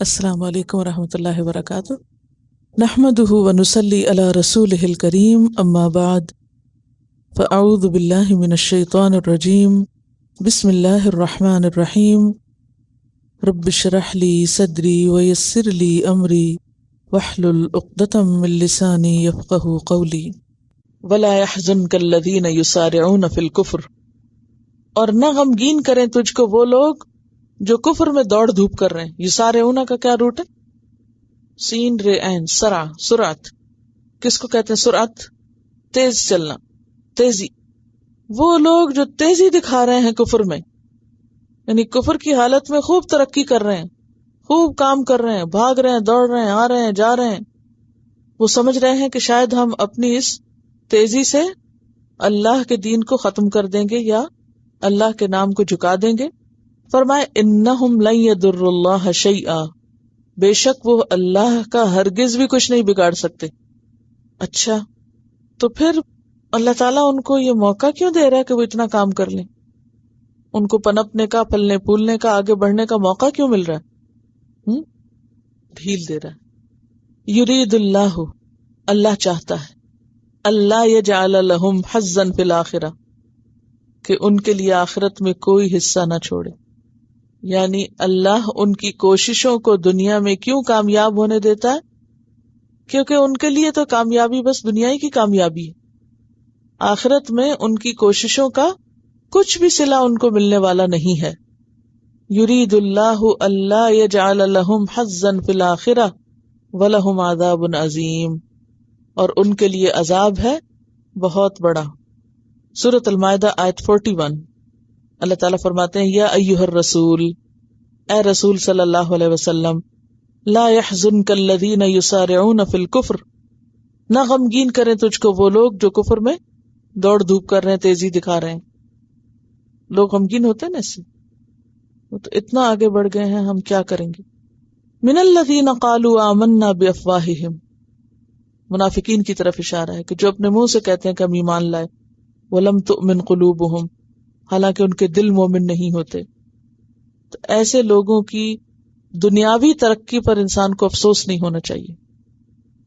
السلام علیکم ورحمۃ اللہ وبرکاتہ۔ نحمدہ ونصلی علی رسولہ الکریم، اما بعد، فاعوذ باللہ من الشیطان الرجیم، بسم اللہ الرحمن الرحیم۔ رب اشرح لی صدری ویسر لی امری واحلل عقدۃ من لسانی یفقہوا قولی۔ ولا يحزنک الذین یسارعون فی الکفر، اور نہ غمگین کریں تجھ کو وہ لوگ جو کفر میں دوڑ دھوپ کر رہے ہیں۔ یسارعون کا کیا روٹ ہے؟ سین رے عین سرع، سرعت۔ کس کو کہتے ہیں سرعت؟ تیز چلنا، تیزی۔ وہ لوگ جو تیزی دکھا رہے ہیں کفر میں، یعنی کفر کی حالت میں خوب ترقی کر رہے ہیں، خوب کام کر رہے ہیں، بھاگ رہے ہیں، دوڑ رہے ہیں، آ رہے ہیں، جا رہے ہیں، وہ سمجھ رہے ہیں کہ شاید ہم اپنی اس تیزی سے اللہ کے دین کو ختم کر دیں گے یا اللہ کے نام کو جھکا دیں گے۔ فرمائے انہم لن یضروا اللہ شیئا، بے شک وہ اللہ کا ہرگز بھی کچھ نہیں بگاڑ سکتے۔ اچھا، تو پھر اللہ تعالیٰ ان کو یہ موقع کیوں دے رہا ہے کہ وہ اتنا کام کر لیں؟ ان کو پنپنے کا، پلنے پھولنے کا، آگے بڑھنے کا موقع کیوں مل رہا ہے؟ ڈھیل دے رہا ہے۔ یرید اللہ، اللہ چاہتا ہے، اللہ یجعل لہم حظا فی الآخرہ، کہ ان کے لیے آخرت میں کوئی حصہ نہ چھوڑے۔ یعنی اللہ ان کی کوششوں کو دنیا میں کیوں کامیاب ہونے دیتا ہے؟ کیونکہ ان کے لیے تو کامیابی بس دنیا ہی کی کامیابی ہے، آخرت میں ان کی کوششوں کا کچھ بھی صلہ ان کو ملنے والا نہیں ہے۔ یرید اللہ اللہ یجعل لہم حظا فی الآخرہ ولہم عذاب عظیم، اور ان کے لیے عذاب ہے بہت بڑا۔ سورۃ المائدہ آیت 41، اللہ تعالیٰ فرماتے ہیں یا ایھا الرسول، اے رسول صلی اللہ علیہ وسلم، لا يحزنک الذین یسارعون فی الکفر، نہ غمگین کریں تجھ کو وہ لوگ جو کفر میں دوڑ دھوپ کر رہے ہیں، تیزی دکھا رہے ہیں۔ لوگ غمگین ہوتے ہیں نا اس سے، وہ تو اتنا آگے بڑھ گئے ہیں، ہم کیا کریں گے۔ من الذین قالوا آمنا بافواہہم، منافقین کی طرف اشارہ ہے کہ جو اپنے منہ سے کہتے ہیں کہ ہم ایمان لائے، ولم تؤمن قلوبہم، حالانکہ ان کے دل مومن نہیں ہوتے۔ تو ایسے لوگوں کی دنیاوی ترقی پر انسان کو افسوس نہیں ہونا چاہیے۔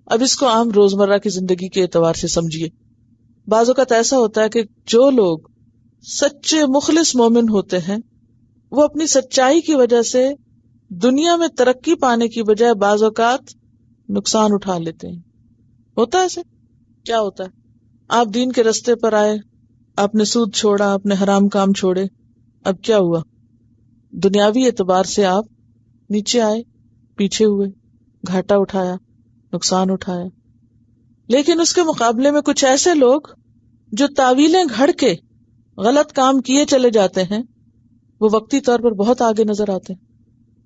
اب اس کو عام روزمرہ کی زندگی کے اعتبار سے سمجھیے۔ بعض اوقات ایسا ہوتا ہے کہ جو لوگ سچے مخلص مومن ہوتے ہیں، وہ اپنی سچائی کی وجہ سے دنیا میں ترقی پانے کی بجائے بعض اوقات نقصان اٹھا لیتے ہیں۔ ہوتا ہے ایسے؟ کیا ہوتا ہے؟ آپ دین کے رستے پر آئے، آپ نے سود چھوڑا، آپ نے حرام کام چھوڑے، اب کیا ہوا؟ دنیاوی اعتبار سے آپ نیچے آئے، پیچھے ہوئے، گھاٹا اٹھایا، نقصان اٹھایا۔ لیکن اس کے مقابلے میں کچھ ایسے لوگ جو تعویلیں گھڑ کے غلط کام کیے چلے جاتے ہیں، وہ وقتی طور پر بہت آگے نظر آتے ہیں۔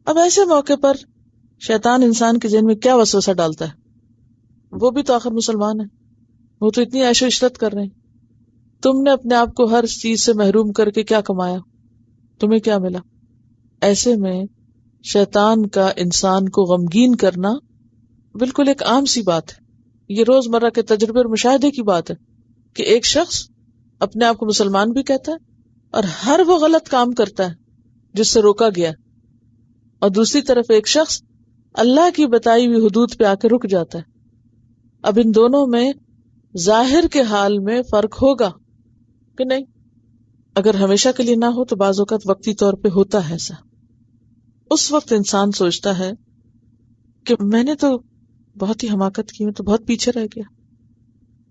اب ایسے موقع پر شیطان انسان کے ذہن میں کیا وسوسہ ڈالتا ہے؟ وہ بھی تو آخر مسلمان ہے، وہ تو اتنی عیش و عشرت کر رہے ہیں، تم نے اپنے آپ کو ہر چیز سے محروم کر کے کیا کمایا، تمہیں کیا ملا؟ ایسے میں شیطان کا انسان کو غمگین کرنا بالکل ایک عام سی بات ہے۔ یہ روزمرہ کے تجربے اور مشاہدے کی بات ہے کہ ایک شخص اپنے آپ کو مسلمان بھی کہتا ہے اور ہر وہ غلط کام کرتا ہے جس سے روکا گیا، اور دوسری طرف ایک شخص اللہ کی بتائی ہوئی حدود پہ آ کے رک جاتا ہے۔ اب ان دونوں میں ظاہر کے حال میں فرق ہوگا کہ نہیں؟ اگر ہمیشہ کے لیے نہ ہو تو بعض اوقات وقتی طور پہ ہوتا ہے ایسا۔ اس وقت انسان سوچتا ہے کہ میں نے تو بہت ہی حماقت کی، میں تو بہت پیچھے رہ گیا،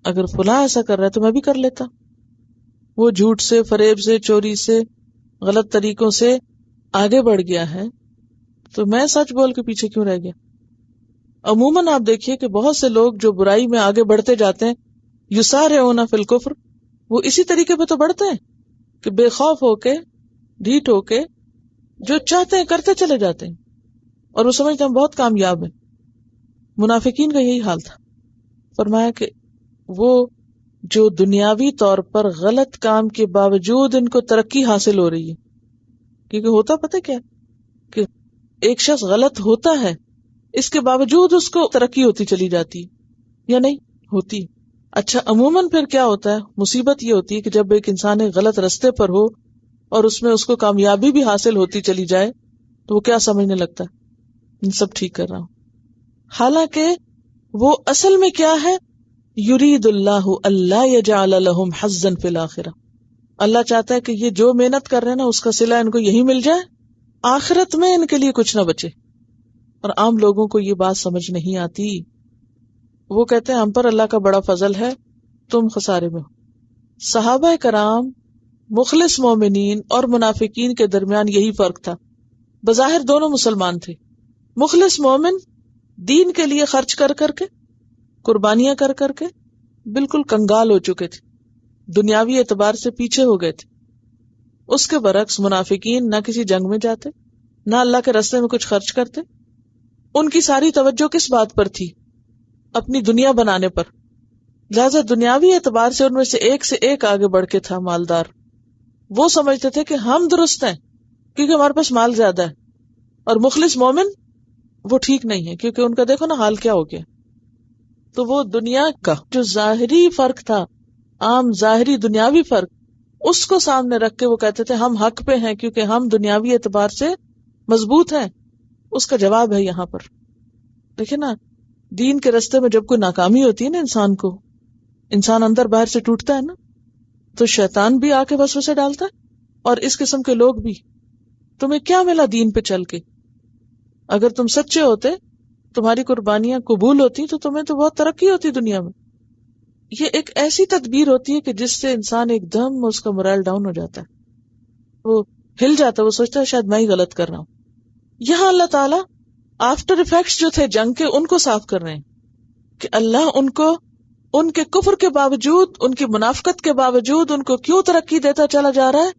اگر فلاں ایسا کر رہا ہے تو میں بھی کر لیتا۔ وہ جھوٹ سے، فریب سے، چوری سے، غلط طریقوں سے آگے بڑھ گیا ہے، تو میں سچ بول کے پیچھے کیوں رہ گیا؟ عموماً آپ دیکھیے کہ بہت سے لوگ جو برائی میں آگے بڑھتے جاتے ہیں، یسارعون فی الکفر، وہ اسی طریقے پہ تو بڑھتے ہیں کہ بے خوف ہو کے، ڈھیٹ ہو کے، جو چاہتے ہیں کرتے چلے جاتے ہیں، اور وہ سمجھتے ہیں بہت کامیاب ہیں۔ منافقین کا یہی حال تھا۔ فرمایا کہ وہ جو دنیاوی طور پر غلط کام کے باوجود ان کو ترقی حاصل ہو رہی ہے، کیونکہ ہوتا پتہ کیا کہ ایک شخص غلط ہوتا ہے، اس کے باوجود اس کو ترقی ہوتی چلی جاتی یا نہیں ہوتی۔ اچھا، عموماً پھر کیا ہوتا ہے؟ مصیبت یہ ہوتی ہے کہ جب ایک انسان ایک غلط رستے پر ہو اور اس میں اس کو کامیابی بھی حاصل ہوتی چلی جائے تو وہ کیا سمجھنے لگتا ہے سب ٹھیک کر رہا ہوں. حالانکہ وہ اصل میں کیا ہے؟ یرید اللہ اللہ یجعل لہم حظا فی الآخرہ. اللہ چاہتا ہے کہ یہ جو محنت کر رہے ہیں نا اس کا صلہ ان کو یہی مل جائے، آخرت میں ان کے لیے کچھ نہ بچے. اور عام لوگوں کو یہ بات سمجھ نہیں آتی. وہ کہتے ہیں ہم پر اللہ کا بڑا فضل ہے، تم خسارے میں ہو. صحابہ کرام، مخلص مومنین اور منافقین کے درمیان یہی فرق تھا. بظاہر دونوں مسلمان تھے. مخلص مومن دین کے لیے خرچ کر کر کے، قربانیاں کر کر کے بالکل کنگال ہو چکے تھے، دنیاوی اعتبار سے پیچھے ہو گئے تھے. اس کے برعکس منافقین نہ کسی جنگ میں جاتے، نہ اللہ کے راستے میں کچھ خرچ کرتے. ان کی ساری توجہ کس بات پر تھی؟ اپنی دنیا بنانے پر. لہذا دنیاوی اعتبار سے ان میں سے ایک آگے بڑھ کے تھا مالدار. وہ سمجھتے تھے کہ ہم درست ہیں کیونکہ ہمارے پاس مال زیادہ ہے، اور مخلص مومن وہ ٹھیک نہیں ہے کیونکہ ان کا دیکھو نا حال کیا ہو گیا. تو وہ دنیا کا جو ظاہری فرق تھا، عام ظاہری دنیاوی فرق، اس کو سامنے رکھ کے وہ کہتے تھے ہم حق پہ ہیں کیونکہ ہم دنیاوی اعتبار سے مضبوط ہیں. اس کا جواب ہے یہاں پر. دیکھیں نا، دین کے راستے میں جب کوئی ناکامی ہوتی ہے نا انسان اندر باہر سے ٹوٹتا ہے نا، تو شیطان بھی آ کے وسوسے ڈالتا ہے اور اس قسم کے لوگ بھی. تمہیں کیا ملا دین پہ چل کے؟ اگر تم سچے ہوتے، تمہاری قربانیاں قبول ہوتی تو تمہیں تو بہت ترقی ہوتی دنیا میں. یہ ایک ایسی تدبیر ہوتی ہے کہ جس سے انسان ایک دم اس کا morale ڈاؤن ہو جاتا ہے، وہ ہل جاتا ہے، وہ سوچتا ہے شاید میں ہی غلط کر رہا ہوں. یہاں اللہ تعالیٰ آفٹر افیکٹس جو تھے جنگ کے ان کو صاف کر رہے ہیں کہ اللہ ان کو ان کے کفر کے باوجود، ان کی منافقت کے باوجود ان کو کیوں ترقی دیتا چلا جا رہا ہے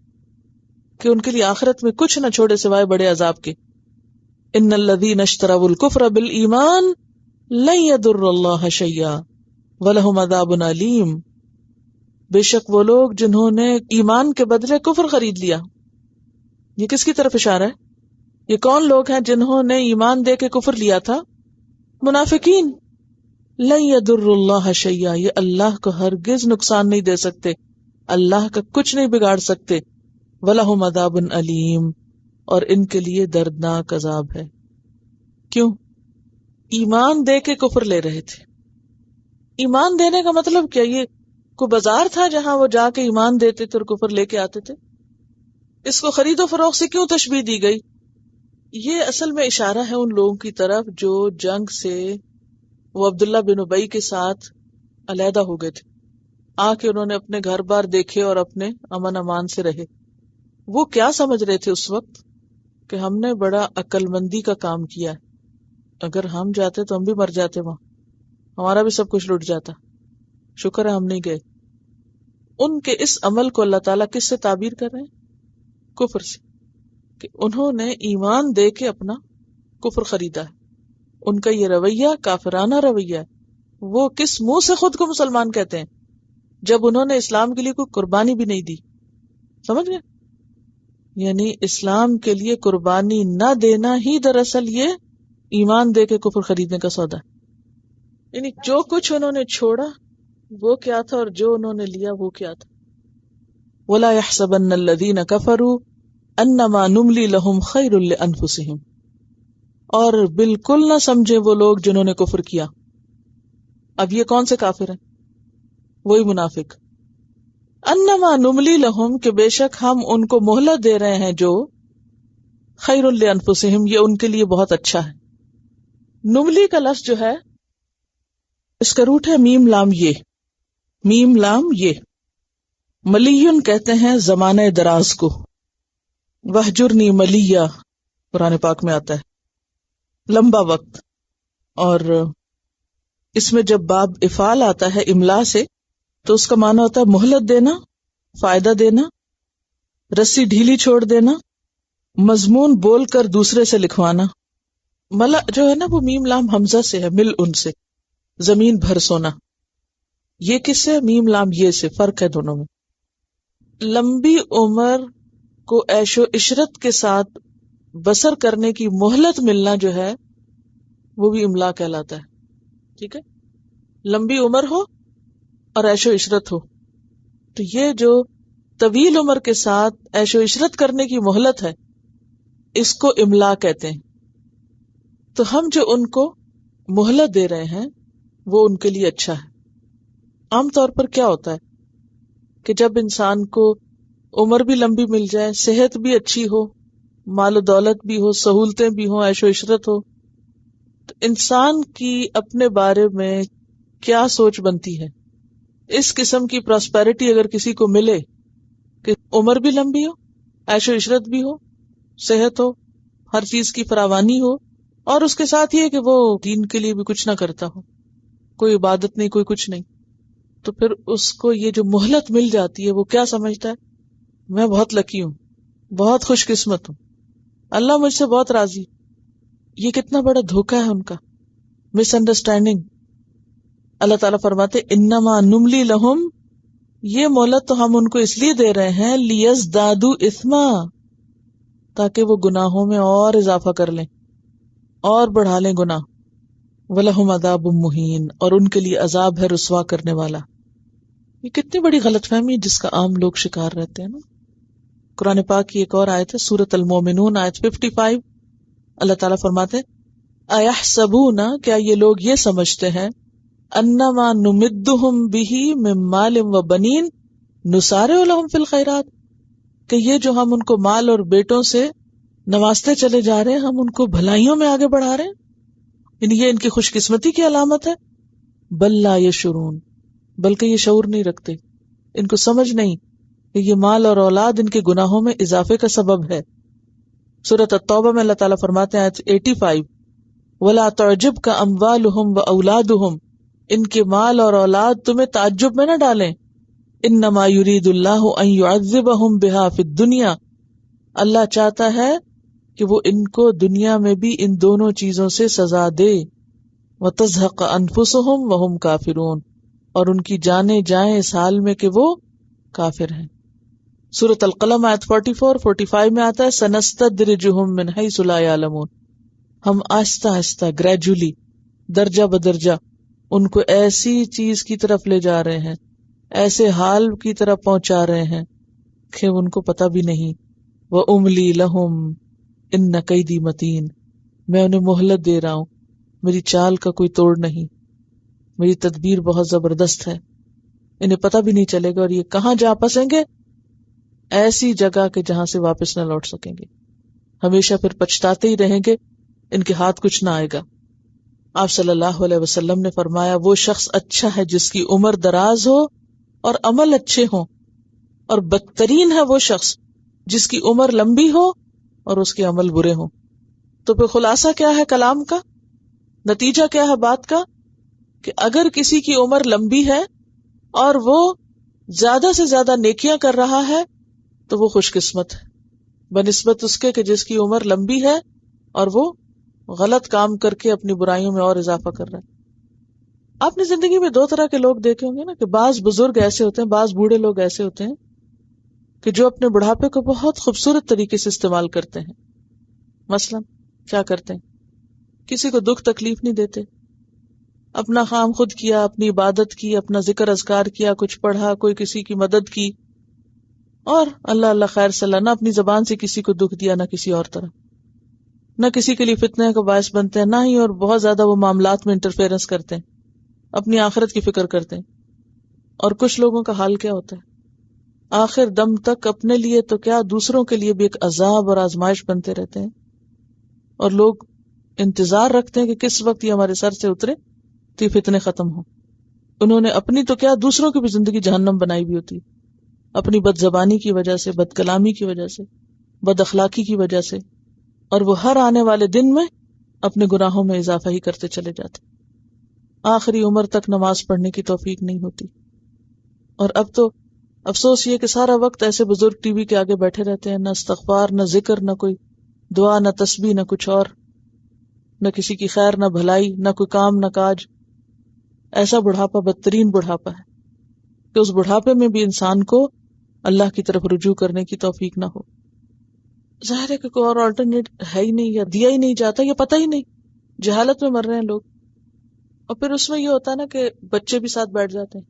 کہ ان کے لیے آخرت میں کچھ نہ چھوڑے سوائے بڑے عذاب کے. ان الذین اشتروا الکفر بالایمان لن یضروا اللہ شیئا ولہم عذاب علیم. بے شک وہ لوگ جنہوں نے ایمان کے بدلے کفر خرید لیا. یہ کس کی طرف اشارہ ہے؟ یہ کون لوگ ہیں جنہوں نے ایمان دے کے کفر لیا تھا؟ منافقین. لن یضروا اللہ شیئا، یہ اللہ کو ہرگز نقصان نہیں دے سکتے، اللہ کا کچھ نہیں بگاڑ سکتے. وَلَهُمْ عَذَابٌ علیم، اور ان کے لیے دردناک عذاب ہے. کیوں؟ ایمان دے کے کفر لے رہے تھے. ایمان دینے کا مطلب کیا؟ یہ کوئی بازار تھا جہاں وہ جا کے ایمان دیتے تھے اور کفر لے کے آتے تھے؟ اس کو خرید و فروخت سے کیوں تشبیہ دی گئی؟ یہ اصل میں اشارہ ہے ان لوگوں کی طرف جو جنگ سے وہ عبداللہ بن ابی کے ساتھ علیحدہ ہو گئے تھے. آ کے انہوں نے اپنے گھر بار دیکھے اور اپنے امن امان سے رہے. وہ کیا سمجھ رہے تھے اس وقت؟ کہ ہم نے بڑا عقل مندی کا کام کیا ہے، اگر ہم جاتے تو ہم بھی مر جاتے، وہاں ہمارا بھی سب کچھ لٹ جاتا، شکر ہے ہم نہیں گئے. ان کے اس عمل کو اللہ تعالیٰ کس سے تعبیر کر رہے ہیں؟ کفر سے، کہ انہوں نے ایمان دے کے اپنا کفر خریدا ہے. ان کا یہ رویہ کافرانہ رویہ ہے. وہ کس منہ سے خود کو مسلمان کہتے ہیں جب انہوں نے اسلام کے لیے کوئی قربانی بھی نہیں دی؟ سمجھ گئے؟ یعنی اسلام کے لیے قربانی نہ دینا ہی دراصل یہ ایمان دے کے کفر خریدنے کا سودا ہے. یعنی جو کچھ انہوں نے چھوڑا وہ کیا تھا اور جو انہوں نے لیا وہ کیا تھا. وَلَا يَحْسَبَنَّ الَّذِينَ كَفَرُوا أَنَّمَا نُمْلِي لَهُمْ خَيْرٌ لِأَنفُسِهِمْ، اور بالکل نہ سمجھے وہ لوگ جنہوں نے کفر کیا. اب یہ کون سے کافر ہیں؟ وہی منافق. انما نملی لہم، کہ بے شک ہم ان کو مہلت دے رہے ہیں جو خیر لانفسہم، یہ ان کے لیے بہت اچھا ہے. نملی کا لفظ جو ہے اس کا روٹ ہے میم لام یہ. میم لام یہ. ملیون کہتے ہیں زمانہ دراز کو. وہجرنی ملیہ قرآن پاک میں آتا ہے، لمبا وقت. اور اس میں جب باب افعال آتا ہے املا سے تو اس کا معنی ہوتا ہے مہلت دینا، فائدہ دینا، رسی ڈھیلی چھوڑ دینا، مضمون بول کر دوسرے سے لکھوانا. ملا جو ہے نا وہ میم لام حمزہ سے ہے، مل ان سے، زمین بھر سونا. یہ کس سے؟ میم لام یہ سے. فرق ہے دونوں میں. لمبی عمر کو عیش و عشرت کے ساتھ بسر کرنے کی مہلت ملنا جو ہے وہ بھی املا کہلاتا ہے. ٹھیک ہے، لمبی عمر ہو اور عیش و عشرت ہو، تو یہ جو طویل عمر کے ساتھ عیش و عشرت کرنے کی مہلت ہے اس کو املا کہتے ہیں. تو ہم جو ان کو مہلت دے رہے ہیں وہ ان کے لیے اچھا ہے. عام طور پر کیا ہوتا ہے کہ جب انسان کو عمر بھی لمبی مل جائے، صحت بھی اچھی ہو، مال و دولت بھی ہو، سہولتیں بھی ہوں، عیش و عشرت ہو، تو انسان کی اپنے بارے میں کیا سوچ بنتی ہے؟ اس قسم کی پراسپیرٹی اگر کسی کو ملے کہ عمر بھی لمبی ہو، عیش و عشرت بھی ہو، صحت ہو، ہر چیز کی فراوانی ہو، اور اس کے ساتھ یہ کہ وہ دین کے لیے بھی کچھ نہ کرتا ہو، کوئی عبادت نہیں، کوئی کچھ نہیں، تو پھر اس کو یہ جو مہلت مل جاتی ہے وہ کیا سمجھتا ہے؟ میں بہت لکی ہوں، بہت خوش قسمت ہوں، اللہ مجھ سے بہت راضی. یہ کتنا بڑا دھوکہ ہے ان کا، مس انڈرسٹینڈنگ. اللہ تعالیٰ فرماتے انما نملی لہم، یہ مہلت تو ہم ان کو اس لیے دے رہے ہیں لیزدادوا اثما، تاکہ وہ گناہوں میں اور اضافہ کر لیں اور بڑھا لیں گناہ. وَلَهُمْ عَذَابٌ مُهِينٌ، اور ان کے لیے عذاب ہے رسوا کرنے والا. یہ کتنی بڑی غلط فہمی جس کا عام لوگ شکار رہتے ہیں نا. قرآن پاک کی ایک اور آیت ہے سورۃ المومنون آیت 55. اللہ تعالیٰ فرماتے ہیں اَيَحْسَبُونَ، کیا یہ لوگ یہ سمجھتے ہیں انما نمدہم بہ من مال وبنین نسارع لہم فی الخیرات، کہ یہ جو ہم ان کو مال اور بیٹوں سے نوازتے چلے جا رہے ہیں، ہم ان کو بھلائیوں میں آگے بڑھا رہے ہیں، یعنی یہ ان کی خوش قسمتی کی علامت ہے. بل لا یشعرون، بلکہ یہ شعور نہیں رکھتے، ان کو سمجھ نہیں کہ یہ مال اور اولاد ان کے گناہوں میں اضافے کا سبب ہے. سورۃ التوبہ میں اللہ تعالیٰ فرماتے ہیں آیت 85 وَلَا تُعْجِبْكَ أَمْوَالُهُمْ وَأَوْلَادُهُمْ، ان کے مال اور اولاد تمہیں تعجب میں نہ ڈالیں. انما یرید اللہ ان یعذبہم بہا فی الدنیا، اللہ چاہتا ہے کہ وہ ان کو دنیا میں بھی ان دونوں چیزوں سے سزا دے. وتزہق انفسہم وہم کافرون، اور ان کی جانیں جائیں اس حال میں کہ وہ کافر ہیں. سورۃ القلم آیت 44-45 میں آتا ہے سنستدرجہم من حیث لا یعلمون، ہم آہستہ آہستہ گریجولی درجہ بدرجہ ان کو ایسی چیز کی طرف لے جا رہے ہیں، ایسے حال کی طرف پہنچا رہے ہیں کہ ان کو پتہ بھی نہیں. وَأُمْلِي لَهُمْ إِنَّ كَيْدِي مَتِينٌ، میں انہیں مہلت دے رہا ہوں، میری چال کا کوئی توڑ نہیں، میری تدبیر بہت زبردست ہے. انہیں پتہ بھی نہیں چلے گا، اور یہ کہاں جا پھنسیں گے؟ ایسی جگہ کہ جہاں سے واپس نہ لوٹ سکیں گے، ہمیشہ پھر پچھتاتے ہی رہیں گے، ان کے ہاتھ کچھ نہ آئے گا. آپ صلی اللہ علیہ وسلم نے فرمایا وہ شخص اچھا ہے جس کی عمر دراز ہو اور عمل اچھے ہوں، اور بدترین ہے وہ شخص جس کی عمر لمبی ہو اور اس کے عمل برے ہوں. تو پھر خلاصہ کیا ہے کلام کا، نتیجہ کیا ہے بات کا، کہ اگر کسی کی عمر لمبی ہے اور وہ زیادہ سے زیادہ نیکیاں کر رہا ہے تو وہ خوش قسمت ہے بنسبت اس کے کہ جس کی عمر لمبی ہے اور وہ غلط کام کر کے اپنی برائیوں میں اور اضافہ کر رہا ہے. آپ نے زندگی میں دو طرح کے لوگ دیکھے ہوں گے نا، کہ بعض بزرگ ایسے ہوتے ہیں، بعض بوڑھے لوگ ایسے ہوتے ہیں کہ جو اپنے بڑھاپے کو بہت خوبصورت طریقے سے استعمال کرتے ہیں. مثلا کیا کرتے ہیں؟ کسی کو دکھ تکلیف نہیں دیتے، اپنا کام خود کیا، اپنی عبادت کی، اپنا ذکر اذکار کیا، کچھ پڑھا، کوئی کسی کی مدد کی، اور اللہ اللہ خیر صلی اللہ، نہ اپنی زبان سے کسی کو دکھ دیا، نہ کسی اور طرح، نہ کسی کے لیے فتنے کا باعث بنتے ہیں، نہ ہی اور بہت زیادہ وہ معاملات میں انٹرفیئرنس کرتے ہیں، اپنی آخرت کی فکر کرتے ہیں. اور کچھ لوگوں کا حال کیا ہوتا ہے، آخر دم تک اپنے لیے تو کیا دوسروں کے لیے بھی ایک عذاب اور آزمائش بنتے رہتے ہیں، اور لوگ انتظار رکھتے ہیں کہ کس وقت یہ ہمارے سر سے اترے تو یہ فتنے ختم ہوں. انہوں نے اپنی تو کیا دوسروں کی بھی زندگی جہنم بنائی بھی ہوتی ہے، اپنی بد زبانی کی وجہ سے، بد کلامی کی وجہ سے، بد اخلاقی کی وجہ سے، اور وہ ہر آنے والے دن میں اپنے گناہوں میں اضافہ ہی کرتے چلے جاتے، آخری عمر تک نماز پڑھنے کی توفیق نہیں ہوتی. اور اب تو افسوس یہ کہ سارا وقت ایسے بزرگ ٹی وی کے آگے بیٹھے رہتے ہیں، نہ استغفار، نہ ذکر، نہ کوئی دعا، نہ تسبیح، نہ کچھ اور، نہ کسی کی خیر، نہ بھلائی، نہ کوئی کام، نہ کاج. ایسا بڑھاپا بدترین بڑھاپا ہے کہ اس بڑھاپے میں بھی انسان کو اللہ کی طرف رجوع کرنے کی توفیق نہ ہو. ظاہر ہے کہ کوئی اور آلٹرنیٹ ہے ہی نہیں، یا دیا ہی نہیں جاتا، یا پتہ ہی نہیں، جہالت میں مر رہے ہیں لوگ. اور پھر اس میں یہ ہوتا ہے نا کہ بچے بھی ساتھ بیٹھ جاتے ہیں،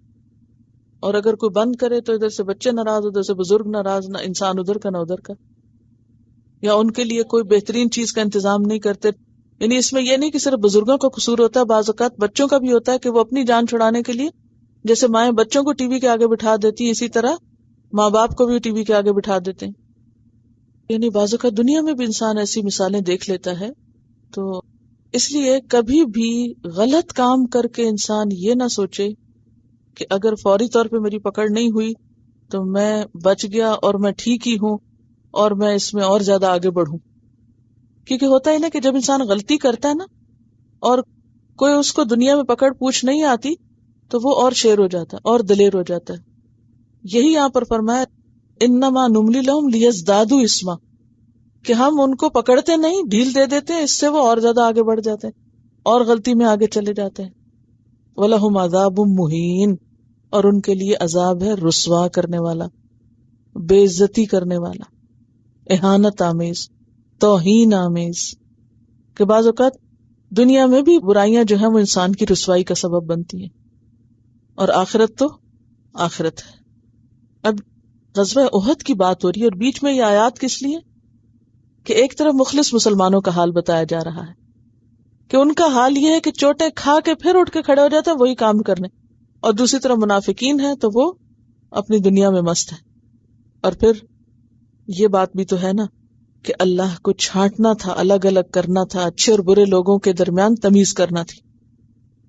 اور اگر کوئی بند کرے تو ادھر سے بچے ناراض، ادھر سے بزرگ ناراض، نہ انسان ادھر کا نہ ادھر کا، یا ان کے لیے کوئی بہترین چیز کا انتظام نہیں کرتے. یعنی اس میں یہ نہیں کہ صرف بزرگوں کا قصور ہوتا ہے، بعض اوقات بچوں کا بھی ہوتا ہے کہ وہ اپنی جان چھڑانے کے لیے، جیسے مائیں بچوں کو ٹی وی کے آگے بٹھا دیتی ہیں، اسی طرح ماں باپ کو بھی ٹی وی کے آگے بٹھا دیتے ہیں. یعنی بعض اوقات دنیا میں بھی انسان ایسی مثالیں دیکھ لیتا ہے. تو اس لیے کبھی بھی غلط کام کر کے انسان یہ نہ سوچے کہ اگر فوری طور پہ میری پکڑ نہیں ہوئی تو میں بچ گیا اور میں ٹھیک ہی ہوں اور میں اس میں اور زیادہ آگے بڑھوں. کیونکہ ہوتا ہے نا کہ جب انسان غلطی کرتا ہے نا اور کوئی اس کو دنیا میں پکڑ پوچھ نہیں آتی تو وہ اور شیر ہو جاتا ہے اور دلیر ہو جاتا ہے. یہی یہاں پر فرمایا انما نملی لہم لیزدادوا اسما، کہ ہم ان کو پکڑتے نہیں، ڈھیل دے دیتے ہیں، اس سے وہ اور زیادہ آگے بڑھ جاتے ہیں اور غلطی میں آگے چلے جاتے ہیں. وَلَهُمْ عَذَابٌ مُهِينٌ، اور ان کے لیے عذاب ہے رسوا کرنے والا، بے عزتی کرنے والا، اہانت آمیز، توہین آمیز. کہ بعض اوقات دنیا میں بھی برائیاں جو ہیں وہ انسان کی رسوائی کا سبب بنتی ہیں، اور آخرت تو آخرت ہے. اب غزوہ احد کی بات ہو رہی ہے اور بیچ میں یہ آیات کس لیے کہ ایک طرف مخلص مسلمانوں کا حال بتایا جا رہا ہے کہ ان کا حال یہ ہے کہ چوٹیں کھا کے پھر اٹھ کے کھڑے ہو جاتے ہیں وہی کام کرنے، اور دوسری طرف منافقین ہیں تو وہ اپنی دنیا میں مست ہیں. اور پھر یہ بات بھی تو ہے نا کہ اللہ کو چھانٹنا تھا، الگ الگ کرنا تھا، اچھے اور برے لوگوں کے درمیان تمیز کرنا تھی.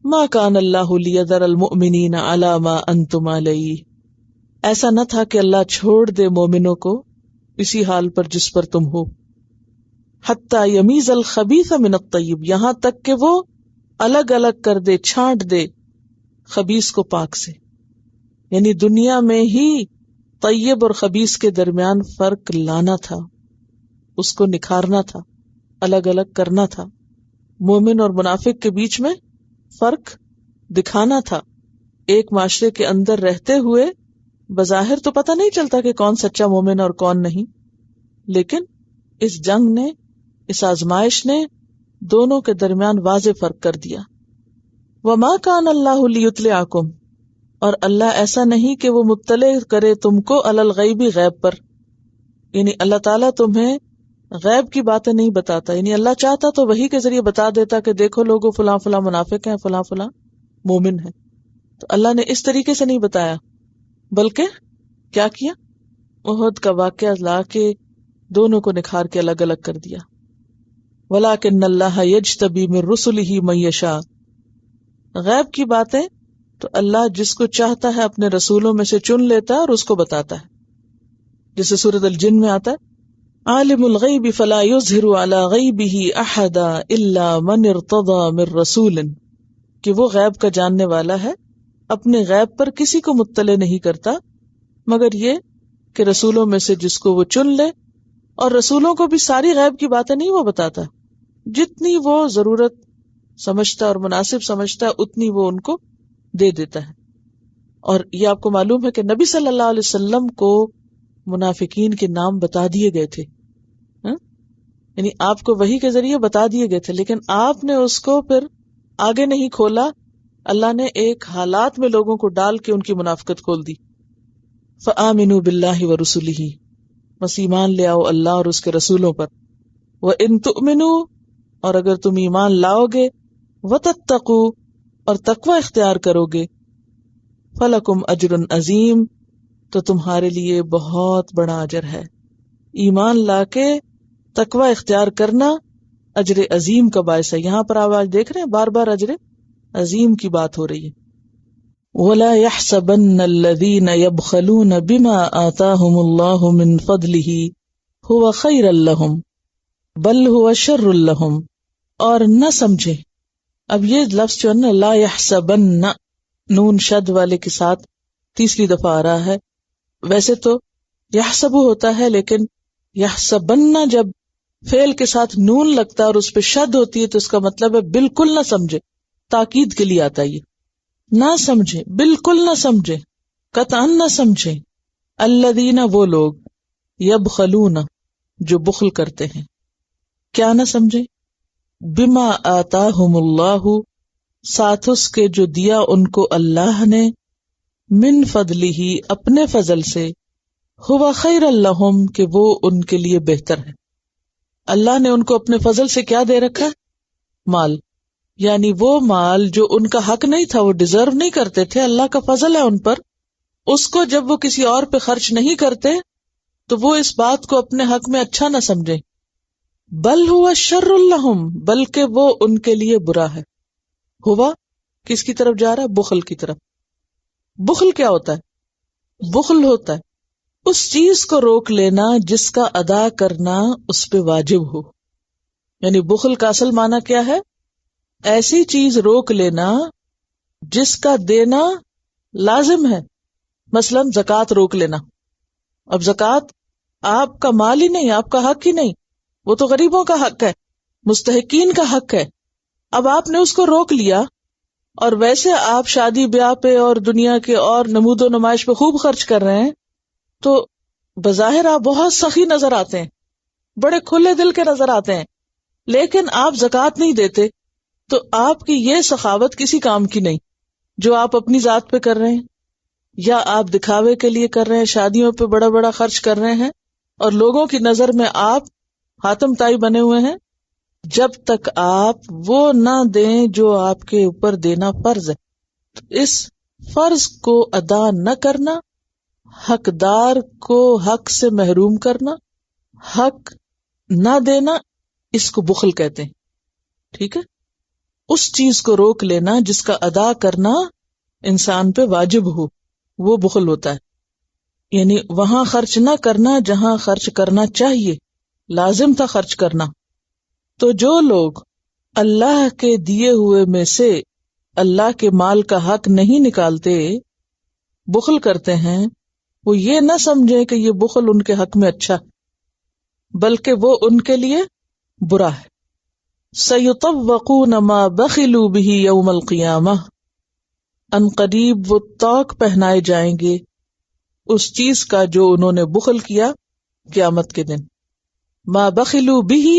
ما کان اللہ لیذر المؤمنین علی ما انتم علیہ، ایسا نہ تھا کہ اللہ چھوڑ دے مومنوں کو اسی حال پر جس پر تم ہو. حتی یمیز الخبیث من الطیب، یہاں تک کہ وہ الگ الگ کر دے، چھانٹ دے خبیث کو پاک سے. یعنی دنیا میں ہی طیب اور خبیث کے درمیان فرق لانا تھا، اس کو نکھارنا تھا، الگ الگ کرنا تھا. مومن اور منافق کے بیچ میں فرق دکھانا تھا. ایک معاشرے کے اندر رہتے ہوئے بظاہر تو پتہ نہیں چلتا کہ کون سچا مومن اور کون نہیں، لیکن اس جنگ نے، اس آزمائش نے دونوں کے درمیان واضح فرق کر دیا. وَمَا كَانَ اللَّهُ لِيُطْلِعَكُمْ، اور اللہ ایسا نہیں کہ وہ مطلع کرے تم کو علی الغیب، غیب پر. یعنی اللہ تعالیٰ تمہیں غیب کی باتیں نہیں بتاتا. یعنی اللہ چاہتا تو وحی کے ذریعے بتا دیتا کہ دیکھو لوگوں فلاں فلاں منافق ہیں، فلاں فلاں مومن ہیں. تو اللہ نے اس طریقے سے نہیں بتایا، بلکہ کیا کیا، احد کا واقعہ لا کے دونوں کو نکھار کے الگ الگ کر دیا. وَلَٰكِنَّ اللَّهَ يَجْتَبِي مِن رُّسُلِهِ مَن يَشَاءُ، غیب کی باتیں تو اللہ جس کو چاہتا ہے اپنے رسولوں میں سے چن لیتا ہے اور اس کو بتاتا ہے. جیسے سورۃ الجن میں آتا ہے عالم الغیب فلا یظہر علی غیبہ احدا الا من ارتضی من رسول، کہ وہ غیب کا جاننے والا ہے، اپنے غیب پر کسی کو مطلع نہیں کرتا مگر یہ کہ رسولوں میں سے جس کو وہ چن لے. اور رسولوں کو بھی ساری غیب کی باتیں نہیں وہ بتاتا، جتنی وہ ضرورت سمجھتا اور مناسب سمجھتا ہے اتنی وہ ان کو دے دیتا ہے. اور یہ آپ کو معلوم ہے کہ نبی صلی اللہ علیہ وسلم کو منافقین کے نام بتا دیے گئے تھے، یعنی آپ کو وحی کے ذریعے بتا دیے گئے تھے، لیکن آپ نے اس کو پھر آگے نہیں کھولا. اللہ نے ایک حالات میں لوگوں کو ڈال کے ان کی منافقت کھول دی. فآمنوا باللہ ورسلہ، بس ایمان لے آؤ اللہ اور اس کے رسولوں پر. وَإِن تُؤْمِنُوا، اور اگر تم ایمان لاؤ گے، وَتَتَّقُوا، اور تقوی اختیار کرو گے، فَلَكُمْ أَجْرٌ عَظِيمٌ، تو تمہارے لیے بہت بڑا اجر ہے. ایمان لا کے تقوی اختیار کرنا اجر عظیم کا باعث ہے. یہاں پر آپ آج دیکھ رہے ہیں بار بار اجر عظیم کی بات ہو رہی ہے. وَلَا يَحْسَبَنَّ الَّذِينَ يَبْخَلُونَ بِمَا آتَاهُمُ اللَّهُ مِنْ فَضْلِهِ هُوَ خَيْرًا لَهُمْ بَلْ هُوَ شَرٌّ لَهُمْ، اور نہ سمجھے. اب یہ لفظ جو ہے نا لا يحسبن، نون شد والے کے ساتھ تیسری دفعہ آ رہا ہے. ویسے تو یحسب ہوتا ہے، لیکن یحسبن جب فعل کے ساتھ نون لگتا ہے اور اس پہ شد ہوتی ہے تو اس کا مطلب ہے بالکل نہ سمجھے، تاکید کے لیے آتا ہے یہ. نہ سمجھے، بالکل نہ سمجھے، قطعاً نہ سمجھے. الذین، وہ لوگ، یبخلون، جو بخل کرتے ہیں. کیا نہ سمجھے؟ بما آتاہم اللہ، ساتھ اس کے جو دیا ان کو اللہ نے، من فضلہ، اپنے فضل سے، ہوا خیر لہم، کہ وہ ان کے لیے بہتر ہے. اللہ نے ان کو اپنے فضل سے کیا دے رکھا ہے؟ مال، یعنی وہ مال جو ان کا حق نہیں تھا، وہ ڈیزرو نہیں کرتے تھے، اللہ کا فضل ہے ان پر، اس کو جب وہ کسی اور پہ خرچ نہیں کرتے تو وہ اس بات کو اپنے حق میں اچھا نہ سمجھیں، بل ہوا شر لہم، بلکہ وہ ان کے لیے برا ہے۔ ہوا کس کی طرف جا رہا ہے؟ بخل کی طرف۔ بخل کیا ہوتا ہے؟ بخل ہوتا ہے اس چیز کو روک لینا جس کا ادا کرنا اس پہ واجب ہو، یعنی بخل کا اصل معنی کیا ہے؟ ایسی چیز روک لینا جس کا دینا لازم ہے، مثلا زکوٰۃ روک لینا۔ اب زکوٰۃ آپ کا مال ہی نہیں، آپ کا حق ہی نہیں، وہ تو غریبوں کا حق ہے، مستحقین کا حق ہے۔ اب آپ نے اس کو روک لیا، اور ویسے آپ شادی بیاہ پہ اور دنیا کے اور نمود و نمائش پہ خوب خرچ کر رہے ہیں، تو بظاہر آپ بہت سخی نظر آتے ہیں، بڑے کھلے دل کے نظر آتے ہیں، لیکن آپ زکوٰۃ نہیں دیتے، تو آپ کی یہ سخاوت کسی کام کی نہیں جو آپ اپنی ذات پہ کر رہے ہیں، یا آپ دکھاوے کے لیے کر رہے ہیں، شادیوں پہ بڑا بڑا خرچ کر رہے ہیں، اور لوگوں کی نظر میں آپ حاتم تائی بنے ہوئے ہیں۔ جب تک آپ وہ نہ دیں جو آپ کے اوپر دینا فرض ہے، تو اس فرض کو ادا نہ کرنا، حقدار کو حق سے محروم کرنا، حق نہ دینا، اس کو بخل کہتے ہیں۔ ٹھیک ہے، اس چیز کو روک لینا جس کا ادا کرنا انسان پہ واجب ہو، وہ بخل ہوتا ہے، یعنی وہاں خرچ نہ کرنا جہاں خرچ کرنا چاہیے، لازم تھا خرچ کرنا۔ تو جو لوگ اللہ کے دیے ہوئے میں سے اللہ کے مال کا حق نہیں نکالتے، بخل کرتے ہیں، وہ یہ نہ سمجھے کہ یہ بخل ان کے حق میں اچھا، بلکہ وہ ان کے لیے برا ہے۔ سَيُطَوَّقُونَ مَا بَخِلُوا بِهِ يَوْمَ الْقِيَامَةِ، ان قریب وہ طوق پہنائے جائیں گے اس چیز کا جو انہوں نے بخل کیا قیامت کے دن۔ ما بخلوا به،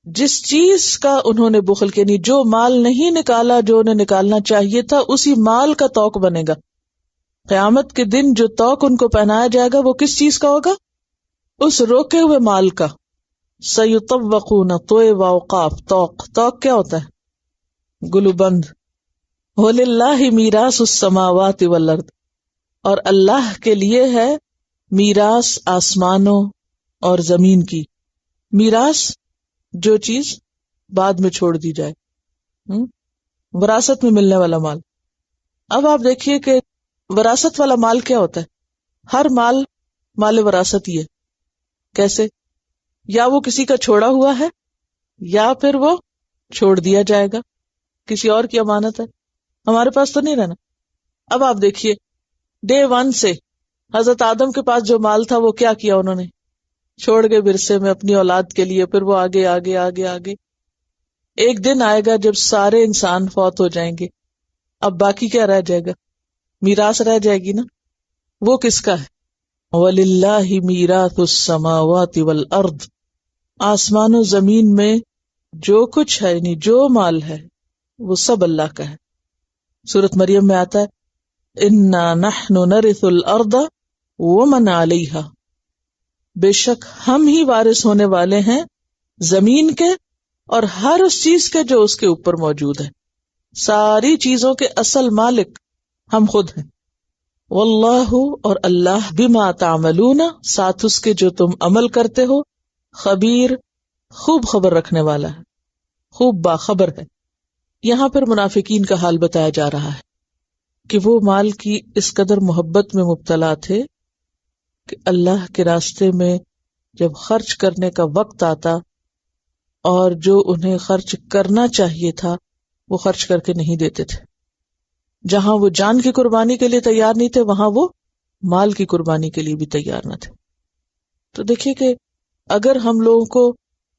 جس چیز کا انہوں نے بخل کیا، یعنی جو مال نہیں نکالا جو انہیں نکالنا چاہیے تھا، اسی مال کا طوق بنے گا قیامت کے دن۔ جو طوق ان کو پہنایا جائے گا وہ کس چیز کا ہوگا؟ اس روکے ہوئے مال کا۔ سیطوقون، توئے واوقاف، طوق، طوق کیا ہوتا ہے؟ گلوبند۔ وَلِلَّهِ مِيرَاثُ السَّمَاوَاتِ وَالْأَرْضِ، اور اللہ کے لیے ہے میراث آسمانوں اور زمین کی۔ میراث جو چیز بعد میں چھوڑ دی جائے، وراثت میں ملنے والا مال۔ اب آپ دیکھیے کہ وراثت والا مال کیا ہوتا ہے؟ ہر مال مال وراثت ہی ہے۔ کیسے؟ یا وہ کسی کا چھوڑا ہوا ہے، یا پھر وہ چھوڑ دیا جائے گا، کسی اور کی امانت ہے، ہمارے پاس تو نہیں رہنا۔ اب آپ دیکھیے ڈے ون سے حضرت آدم کے پاس جو مال تھا وہ کیا کیا انہوں نے؟ چھوڑ گئے ورثے میں اپنی اولاد کے لیے، پھر وہ آگے آگے آگے آگے۔ ایک دن آئے گا جب سارے انسان فوت ہو جائیں گے، اب باقی کیا رہ جائے گا؟ میراث رہ جائے گی نا۔ وہ کس کا ہے؟ وَلِلَّهِ مِيرَاثُ السَّمَاوَاتِ وَالْأَرْضِ، آسمان و زمین میں جو کچھ ہے، یعنی جو مال ہے، وہ سب اللہ کا ہے۔ سورۃ مریم میں آتا ہے اِنَّا نَحْنُ نَرِثُ الْأَرْضَ وَمَنْ عَلَيْهَا، بے شک ہم ہی وارث ہونے والے ہیں زمین کے اور ہر اس چیز کے جو اس کے اوپر موجود ہے۔ ساری چیزوں کے اصل مالک ہم خود ہیں۔ واللہ، اور اللہ، بما تعملون، ساتھ اس کے جو تم عمل کرتے ہو، خبیر، خوب خبر رکھنے والا ہے، خوب باخبر ہے۔ یہاں پر منافقین کا حال بتایا جا رہا ہے کہ وہ مال کی اس قدر محبت میں مبتلا تھے کہ اللہ کے راستے میں جب خرچ کرنے کا وقت آتا اور جو انہیں خرچ کرنا چاہیے تھا وہ خرچ کر کے نہیں دیتے تھے۔ جہاں وہ جان کی قربانی کے لیے تیار نہیں تھے، وہاں وہ مال کی قربانی کے لیے بھی تیار نہ تھے۔ تو دیکھیے کہ اگر ہم لوگوں کو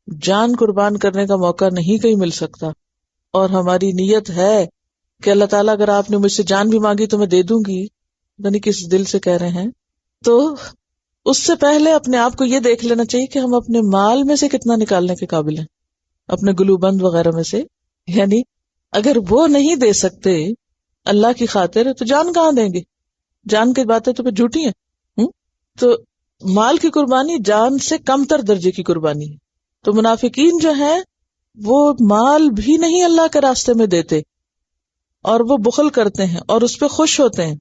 جان قربان کرنے کا موقع نہیں کہیں مل سکتا، اور ہماری نیت ہے کہ اللہ تعالیٰ اگر آپ نے مجھ سے جان بھی مانگی تو میں دے دوں گی، یعنی کس دل سے کہہ رہے ہیں، تو اس سے پہلے اپنے آپ کو یہ دیکھ لینا چاہیے کہ ہم اپنے مال میں سے کتنا نکالنے کے قابل ہیں، اپنے گلو بند وغیرہ میں سے۔ یعنی اگر وہ نہیں دے سکتے اللہ کی خاطر تو جان کہاں دیں گے؟ جان کی باتیں تو پھر جھوٹی ہیں۔ تو مال کی قربانی جان سے کم تر درجے کی قربانی ہے۔ تو منافقین جو ہیں وہ مال بھی نہیں اللہ کے راستے میں دیتے اور وہ بخل کرتے ہیں اور اس پہ خوش ہوتے ہیں.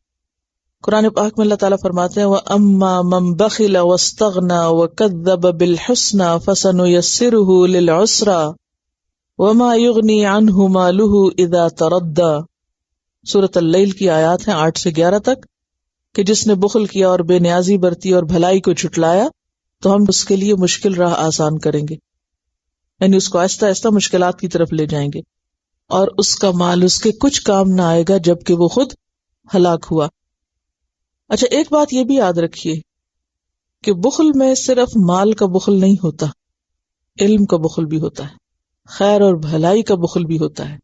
قرآن پاک میں اللہ تعالیٰ فرماتے ہیں وَأَمَّا مَن بَخِلَ وَاسْتَغْنَى وَكَذَّبَ بِالْحُسْنَى فَسَنُيَسِّرُهُ لِلْعُسْرَى وَمَا يُغْنِي عَنْهُ مَالُهُ إِذَا تَرَدَّى. سورۃ اللیل کی آیات ہیں 8 سے 11 تک کہ جس نے بخل کیا اور بے نیازی برتی اور بھلائی کو جھٹلایا تو ہم اس کے لیے مشکل راہ آسان کریں گے، یعنی اس کو آہستہ آہستہ مشکلات کی طرف لے جائیں گے، اور اس کا مال اس کے کچھ کام نہ آئے گا جبکہ وہ خود ہلاک ہوا. اچھا، ایک بات یہ بھی یاد رکھیے کہ بخل میں صرف مال کا بخل نہیں ہوتا، علم کا بخل بھی ہوتا ہے، خیر اور بھلائی کا بخل بھی ہوتا ہے.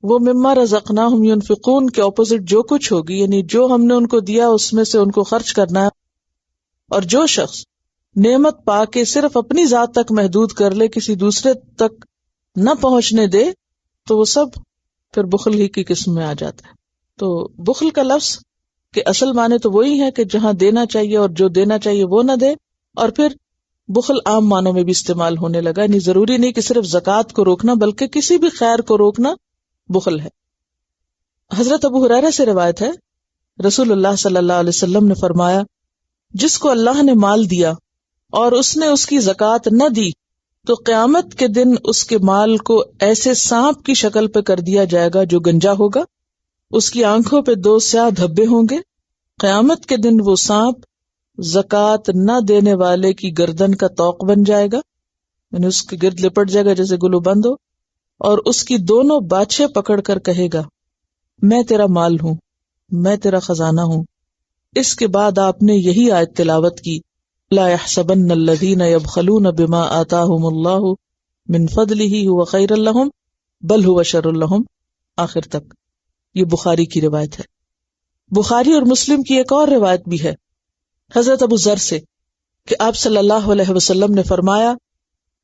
وہ مما رزقناہم ینفقون کے اپوزٹ جو کچھ ہوگی، یعنی جو ہم نے ان کو دیا اس میں سے ان کو خرچ کرنا ہے. اور جو شخص نعمت پا کے صرف اپنی ذات تک محدود کر لے، کسی دوسرے تک نہ پہنچنے دے، تو وہ سب پھر بخل ہی کی قسم میں آ جاتا ہے. تو بخل کا لفظ کہ اصل معنی تو وہی ہے کہ جہاں دینا چاہیے اور جو دینا چاہیے وہ نہ دے، اور پھر بخل عام معنوں میں بھی استعمال ہونے لگا. یعنی ضروری نہیں کہ صرف زکوٰۃ کو روکنا بلکہ کسی بھی خیر کو روکنا بخل ہے. حضرت ابو ہریرہ سے روایت ہے، رسول اللہ صلی اللہ علیہ وسلم نے فرمایا، جس کو اللہ نے مال دیا اور اس نے اس کی زکوٰۃ نہ دی تو قیامت کے دن اس کے مال کو ایسے سانپ کی شکل پہ کر دیا جائے گا جو گنجا ہوگا، اس کی آنکھوں پہ 2 سیاہ دھبے ہوں گے. قیامت کے دن وہ سانپ زکوٰۃ نہ دینے والے کی گردن کا طوق بن جائے گا، یعنی اس کے گرد لپٹ جائے گا جیسے گلو بند ہو، اور اس کی دونوں باچھیں پکڑ کر کہے گا، میں تیرا مال ہوں، میں تیرا خزانہ ہوں. اس کے بعد آپ نے یہی آیت تلاوت کی، لا يحسبن الذين يبخلون بما آتاهم الله من فضله هو خير لهم بل هو شر لهم، آخر تک. یہ بخاری کی روایت ہے. بخاری اور مسلم کی ایک اور روایت بھی ہے حضرت ابو ذر سے کہ آپ صلی اللہ علیہ وسلم نے فرمایا،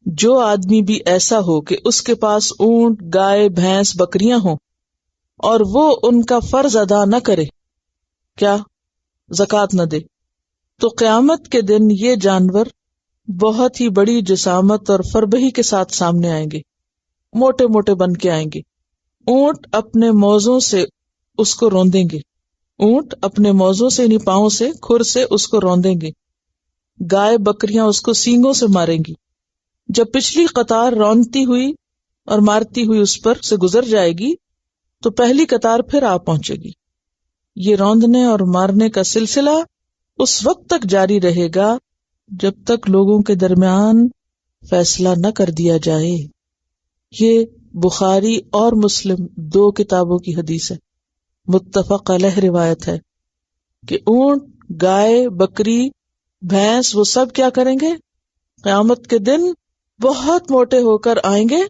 جو آدمی بھی ایسا ہو کہ اس کے پاس اونٹ، گائے، بھینس، بکریاں ہوں اور وہ ان کا فرض ادا نہ کرے، کیا؟ زکوٰۃ نہ دے، تو قیامت کے دن یہ جانور بہت ہی بڑی جسامت اور فربہی کے ساتھ سامنے آئیں گے، موٹے موٹے بن کے آئیں گے. اونٹ اپنے موزوں سے اس کو روندیں گے، اونٹ اپنے موزوں سے یعنی پاؤں سے، کھر سے اس کو روندیں گے. گائے بکریاں اس کو سینگوں سے ماریں گی. جب پچھلی قطار روندتی ہوئی اور مارتی ہوئی اس پر سے گزر جائے گی تو پہلی قطار پھر آ پہنچے گی. یہ روندنے اور مارنے کا سلسلہ اس وقت تک جاری رہے گا جب تک لوگوں کے درمیان فیصلہ نہ کر دیا جائے. یہ بخاری اور مسلم 2 کتابوں کی حدیث ہے، متفق علیہ روایت ہے کہ اونٹ، گائے، بکری، بھینس وہ سب کیا کریں گے؟ قیامت کے دن بہت موٹے ہو کر آئیں گے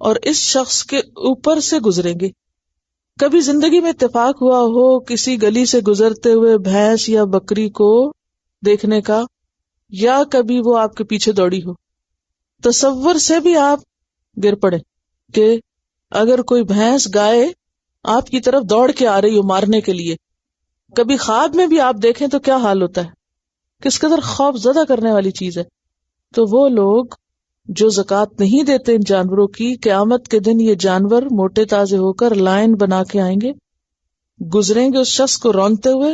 اور اس شخص کے اوپر سے گزریں گے. کبھی زندگی میں اتفاق ہوا ہو کسی گلی سے گزرتے ہوئے بھینس یا بکری کو دیکھنے کا، یا کبھی وہ آپ کے پیچھے دوڑی ہو، تصور سے بھی آپ گر پڑے کہ اگر کوئی بھینس، گائے آپ کی طرف دوڑ کے آ رہی ہو مارنے کے لیے، کبھی خواب میں بھی آپ دیکھیں تو کیا حال ہوتا ہے، کس قدر خوف زدہ کرنے والی چیز ہے. تو وہ لوگ جو زکوٰۃ نہیں دیتے ان جانوروں کی، قیامت کے دن یہ جانور موٹے تازے ہو کر لائن بنا کے آئیں گے، گزریں گے اس شخص کو روندتے ہوئے،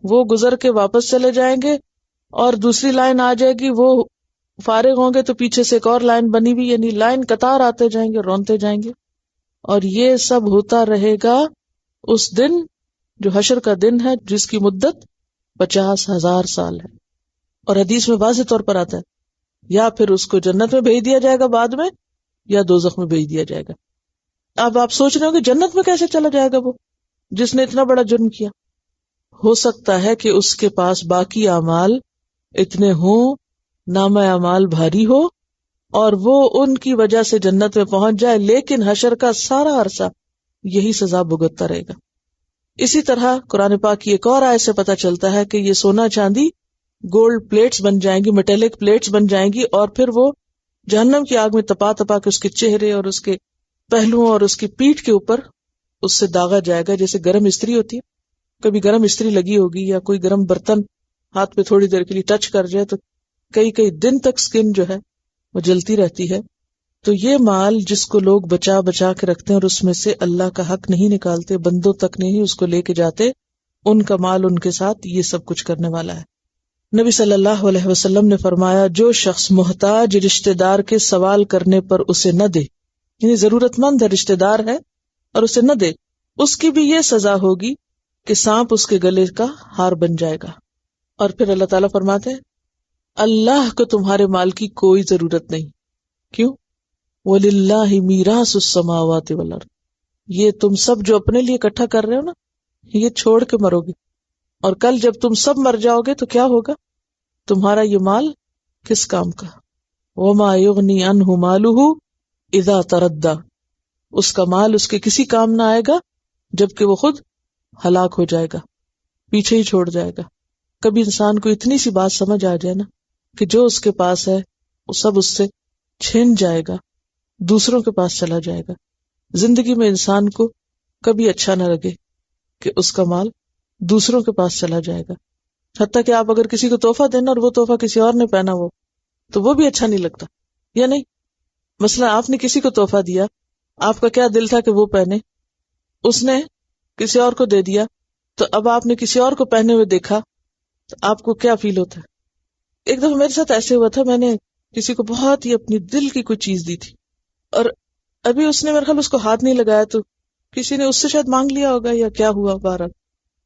وہ گزر کے واپس چلے جائیں گے اور دوسری لائن آ جائے گی، وہ فارغ ہوں گے تو پیچھے سے ایک اور لائن بنی ہوئی، یعنی لائن قطار آتے جائیں گے، روندتے جائیں گے. اور یہ سب ہوتا رہے گا اس دن جو حشر کا دن ہے، جس کی مدت 50,000 سال ہے. اور حدیث میں واضح طور پر آتا ہے یا پھر اس کو جنت میں بھیج دیا جائے گا بعد میں، یا دوزخ میں بھیج دیا جائے گا. اب آپ سوچ رہے ہو کہ جنت میں کیسے چلا جائے گا وہ جس نے اتنا بڑا جرم کیا؟ ہو سکتا ہے کہ اس کے پاس باقی اعمال اتنے ہوں، نامہ اعمال بھاری ہو اور وہ ان کی وجہ سے جنت میں پہنچ جائے، لیکن حشر کا سارا عرصہ یہی سزا بھگتتا رہے گا. اسی طرح قرآن پاک کی ایک اور آیت سے پتہ چلتا ہے کہ یہ سونا چاندی گولڈ پلیٹس بن جائیں گی، میٹلک پلیٹس بن جائیں گی، اور پھر وہ جہنم کی آگ میں تپا تپا کے اس کے چہرے اور اس کے پہلوؤں اور اس کی پیٹھ کے اوپر اس سے داغا جائے گا، جیسے گرم استری ہوتی ہے. کبھی گرم استری لگی ہوگی یا کوئی گرم برتن ہاتھ پہ تھوڑی دیر کے لیے ٹچ کر جائے تو کئی دن تک سکن جو ہے وہ جلتی رہتی ہے. تو یہ مال جس کو لوگ بچا بچا کے رکھتے ہیں اور اس میں سے اللہ کا حق نہیں نکالتے، بندوں تک نہیں اس کو لے کے جاتے، ان کا مال ان کے ساتھ یہ سب کچھ کرنے والا ہے۔ نبی صلی اللہ علیہ وسلم نے فرمایا، جو شخص محتاج رشتہ دار کے سوال کرنے پر اسے نہ دے، یعنی ضرورت مند ہے، رشتہ دار ہے اور اسے نہ دے، اس کی بھی یہ سزا ہوگی کہ سانپ اس کے گلے کا ہار بن جائے گا۔ اور پھر اللہ تعالیٰ فرماتے ہیں اللہ کو تمہارے مال کی کوئی ضرورت نہیں۔ کیوں؟ وَلِلَّهِ مِيرَاثُ السَّمَاوَاتِ وَالْأَرْضِ، یہ تم سب جو اپنے لیے اکٹھا کر رہے ہو نا، یہ چھوڑ کے مرو گے، اور کل جب تم سب مر جاؤ گے تو کیا ہوگا؟ تمہارا یہ مال کس کام کا؟ وَمَا يُغْنِي عَنْهُ مَالُهُ إِذَا تَرَدَّى، اس کا مال اس کے کسی کام نہ آئے گا جبکہ وہ خود ہلاک ہو جائے گا، پیچھے ہی چھوڑ جائے گا۔ کبھی انسان کو اتنی سی بات سمجھ آ جائے نا کہ جو اس کے پاس ہے وہ سب اس سے چھن جائے گا، دوسروں کے پاس چلا جائے گا۔ زندگی میں انسان کو کبھی اچھا نہ لگے کہ اس کا مال دوسروں کے پاس چلا جائے گا، حتیٰ کہ آپ اگر کسی کو تحفہ دینا اور وہ تحفہ کسی اور نے پہنا ہو تو وہ بھی اچھا نہیں لگتا، یا نہیں؟ مثلا آپ نے کسی کو تحفہ دیا، آپ کا کیا دل تھا کہ وہ پہنے، اس نے کسی اور کو دے دیا، تو اب آپ نے کسی اور کو پہنے ہوئے دیکھا تو آپ کو کیا فیل ہوتا ہے؟ ایک دفعہ میرے ساتھ ایسے ہوا تھا، میں نے کسی کو بہت ہی اپنی دل کی کوئی چیز دی تھی، اور ابھی اس نے میرے خیال اس کو ہاتھ نہیں لگایا، تو کسی نے اس سے شاید مانگ لیا ہوگا یا کیا ہوا بہرحال،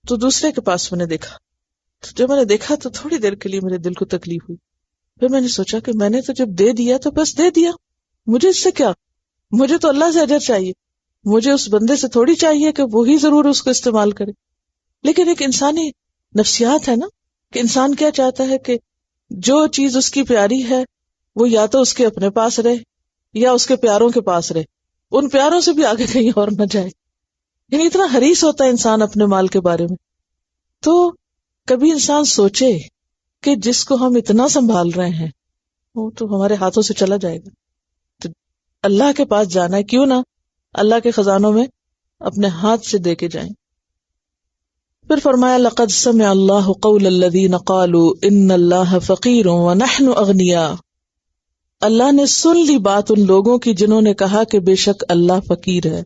تو دوسرے کے پاس میں نے دیکھا، تو جب میں نے دیکھا تو تھوڑی دیر کے لیے میرے دل کو تکلیف ہوئی۔ پھر میں نے سوچا کہ میں نے تو جب دے دیا تو بس دے دیا، مجھے اس سے کیا، مجھے تو اللہ سے اجر چاہیے، مجھے اس بندے سے تھوڑی چاہیے کہ وہی ضرور اس کو استعمال کرے۔ لیکن ایک انسانی نفسیات ہے نا کہ انسان کیا چاہتا ہے کہ جو چیز اس کی پیاری ہے وہ یا تو اس کے اپنے پاس رہے یا اس کے پیاروں کے پاس رہے، ان پیاروں سے بھی آگے کہیں اور نہ جائے، یعنی اتنا حریص ہوتا ہے انسان اپنے مال کے بارے میں۔ تو کبھی انسان سوچے کہ جس کو ہم اتنا سنبھال رہے ہیں وہ تو ہمارے ہاتھوں سے چلا جائے گا، تو اللہ کے پاس جانا ہے، کیوں نہ اللہ کے خزانوں میں اپنے ہاتھ سے دے کے جائیں۔ پھر فرمایا لقد سمع اللہ قول الذین قالوا ان اللہ فقیر ونحن اغنیاء، اللہ نے سن لی بات ان لوگوں کی جنہوں نے کہا کہ بے شک اللہ فقیر ہے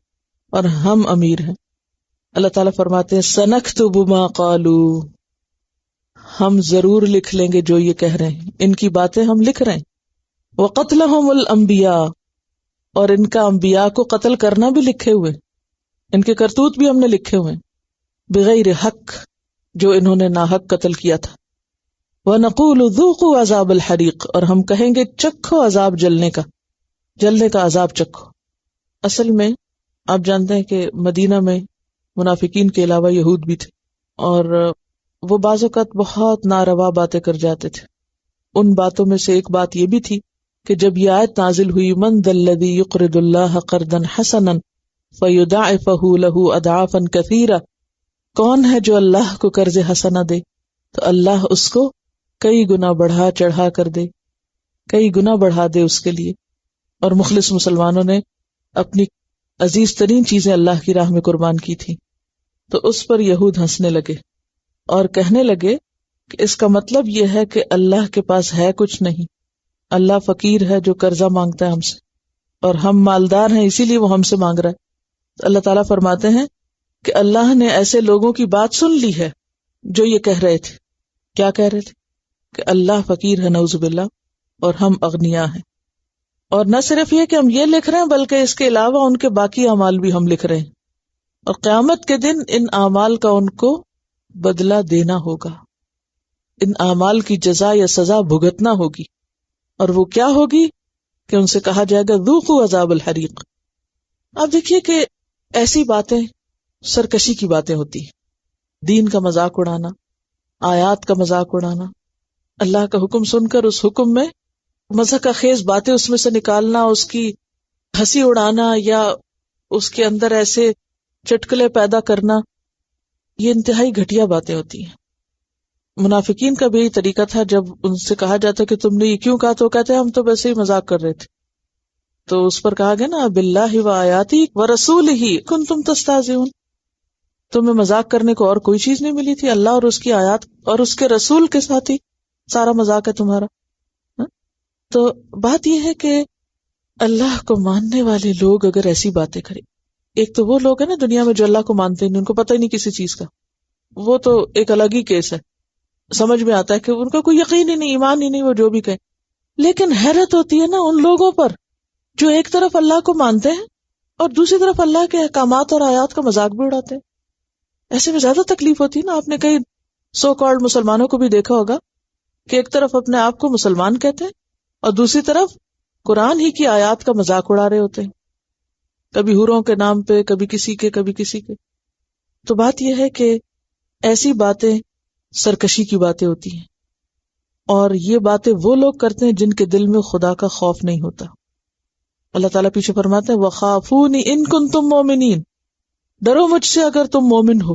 اور ہم امیر ہیں۔ اللہ تعالیٰ فرماتے ہیں سنکتب ما قالوا، ہم ضرور لکھ لیں گے جو یہ کہہ رہے ہیں، ان کی باتیں ہم لکھ رہے ہیں۔ وقتلہم الانبیاء، اور ان کا انبیاء کو قتل کرنا بھی لکھے ہوئے، ان کے کرتوت بھی ہم نے لکھے ہوئے، بغیر حق، جو انہوں نے ناحق قتل کیا تھا۔ وَنَقُولُ ذُوقُوا عَذَابَ الْحَرِيقِ، اور ہم کہیں گے چکھو عذاب جلنے کا عذاب چکھو۔ اصل میں آپ جانتے ہیں کہ مدینہ میں منافقین کے علاوہ یہود بھی تھے، اور وہ بعض اوقات بہت ناروا باتیں کر جاتے تھے۔ ان باتوں میں سے ایک بات یہ بھی تھی کہ جب یہ آیت نازل ہوئی من ذا الذی یقرض اللہ قرضا حسنا فیضاعفہ لہ اضعافا کثیرہ، کون ہے جو اللہ کو قرض حسنہ دے تو اللہ اس کو کئی گنا بڑھا چڑھا کر دے، کئی گنا بڑھا دے اس کے لیے۔ اور مخلص مسلمانوں نے اپنی عزیز ترین چیزیں اللہ کی راہ میں قربان کی تھی، تو اس پر یہود ہنسنے لگے اور کہنے لگے کہ اس کا مطلب یہ ہے کہ اللہ کے پاس ہے کچھ نہیں، اللہ فقیر ہے جو قرضہ مانگتا ہے ہم سے، اور ہم مالدار ہیں اسی لیے وہ ہم سے مانگ رہا ہے۔ تو اللہ تعالیٰ فرماتے ہیں کہ اللہ نے ایسے لوگوں کی بات سن لی ہے جو یہ کہہ رہے تھے۔ کیا کہہ رہے تھے؟ کہ اللہ فقیر ہے، نعوذ باللہ، اور ہم اغنیاء ہیں۔ اور نہ صرف یہ کہ ہم یہ لکھ رہے ہیں بلکہ اس کے علاوہ ان کے باقی اعمال بھی ہم لکھ رہے ہیں، اور قیامت کے دن ان اعمال کا ان کو بدلہ دینا ہوگا، ان اعمال کی جزا یا سزا بھگتنا ہوگی۔ اور وہ کیا ہوگی کہ ان سے کہا جائے گا ذوقوا عذاب الحریق۔ آپ دیکھیے کہ ایسی باتیں سرکشی کی باتیں ہوتی ہیں، دین کا مذاق اڑانا، آیات کا مذاق اڑانا، اللہ کا حکم سن کر اس حکم میں مذاق خیز باتیں اس میں سے نکالنا، اس کی ہنسی اڑانا یا اس کے اندر ایسے چٹکلے پیدا کرنا، یہ انتہائی گھٹیا باتیں ہوتی ہیں۔ منافقین کا بھی یہی طریقہ تھا، جب ان سے کہا جاتا کہ تم نے یہ کیوں کہا تو کہتے ہم تو ویسے ہی مذاق کر رہے تھے۔ تو اس پر کہا گیا نا باللہ و آیاتہ و رسولہ کنتم تستہزئون، تمہیں مذاق کرنے کو اور کوئی چیز نہیں ملی تھی، اللہ اور اس کی آیات اور اس کے رسول کے ساتھ ہی سارا مذاق ہے تمہارا۔ تو بات یہ ہے کہ اللہ کو ماننے والے لوگ اگر ایسی باتیں کریں، ایک تو وہ لوگ ہیں نا دنیا میں جو اللہ کو مانتے ہیں، ان کو پتہ ہی نہیں کسی چیز کا، وہ تو ایک الگ ہی کیس ہے، سمجھ میں آتا ہے کہ ان کا کوئی یقین ہی نہیں، ایمان ہی نہیں، وہ جو بھی کہیں. لیکن حیرت ہوتی ہے نا ان لوگوں پر جو ایک طرف اللہ کو مانتے ہیں اور دوسری طرف اللہ کے احکامات اور آیات کا مذاق بھی اڑاتے ہیں. ایسے میں زیادہ تکلیف ہوتی ہے نا. آپ نے کئی سو کالڈ مسلمانوں کو بھی دیکھا ہوگا کہ ایک طرف اپنے آپ کو مسلمان کہتے ہیں اور دوسری طرف قرآن ہی کی آیات کا مذاق اڑا رہے ہوتے ہیں، کبھی حوروں کے نام پہ، کبھی کسی کے، کبھی کسی کے. تو بات یہ ہے کہ ایسی باتیں سرکشی کی باتیں ہوتی ہیں، اور یہ باتیں وہ لوگ کرتے ہیں جن کے دل میں خدا کا خوف نہیں ہوتا. اللہ تعالیٰ پیچھے فرماتے ہیں وَخَافُونِ إِن كُنتُم مُؤْمِنِينَ، ڈرو مجھ سے اگر تم مومن ہو.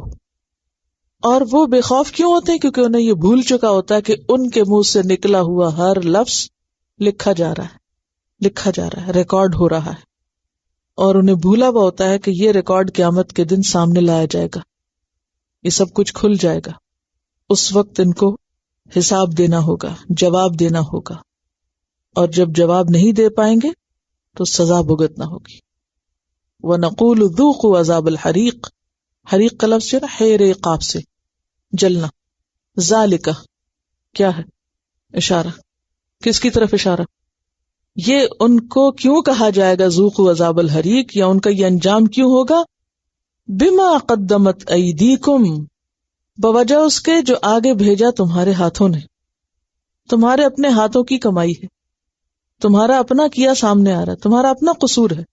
اور وہ بے خوف کیوں ہوتے ہیں؟ کیونکہ انہیں یہ بھول چکا ہوتا ہے کہ ان کے منہ سے نکلا ہوا ہر لفظ لکھا جا رہا ہے، ریکارڈ ہو رہا ہے، اور انہیں بھولا ہوا ہوتا ہے کہ یہ ریکارڈ قیامت کے دن سامنے لایا جائے گا، یہ سب کچھ کھل جائے گا. اس وقت ان کو حساب دینا ہوگا، جواب دینا ہوگا، اور جب جواب نہیں دے پائیں گے تو سزا بھگتنا ہوگی. وَنَقُولُ ذُوقُوا عَذَابَ الْحَرِيقِ، حریق کا لفظ جو ہے حیر عقاب سے جلنا. ذالک کیا ہے؟ اشارہ. کس کی طرف اشارہ؟ یہ ان کو کیوں کہا جائے گا ذوقوا عذاب الحریق، یا ان کا یہ انجام کیوں ہوگا؟ بما قدمت ایدیکم، بوجہ اس کے جو آگے بھیجا تمہارے ہاتھوں نے. تمہارے اپنے ہاتھوں کی کمائی ہے، تمہارا اپنا کیا سامنے آ رہا ہے، تمہارا اپنا قصور ہے.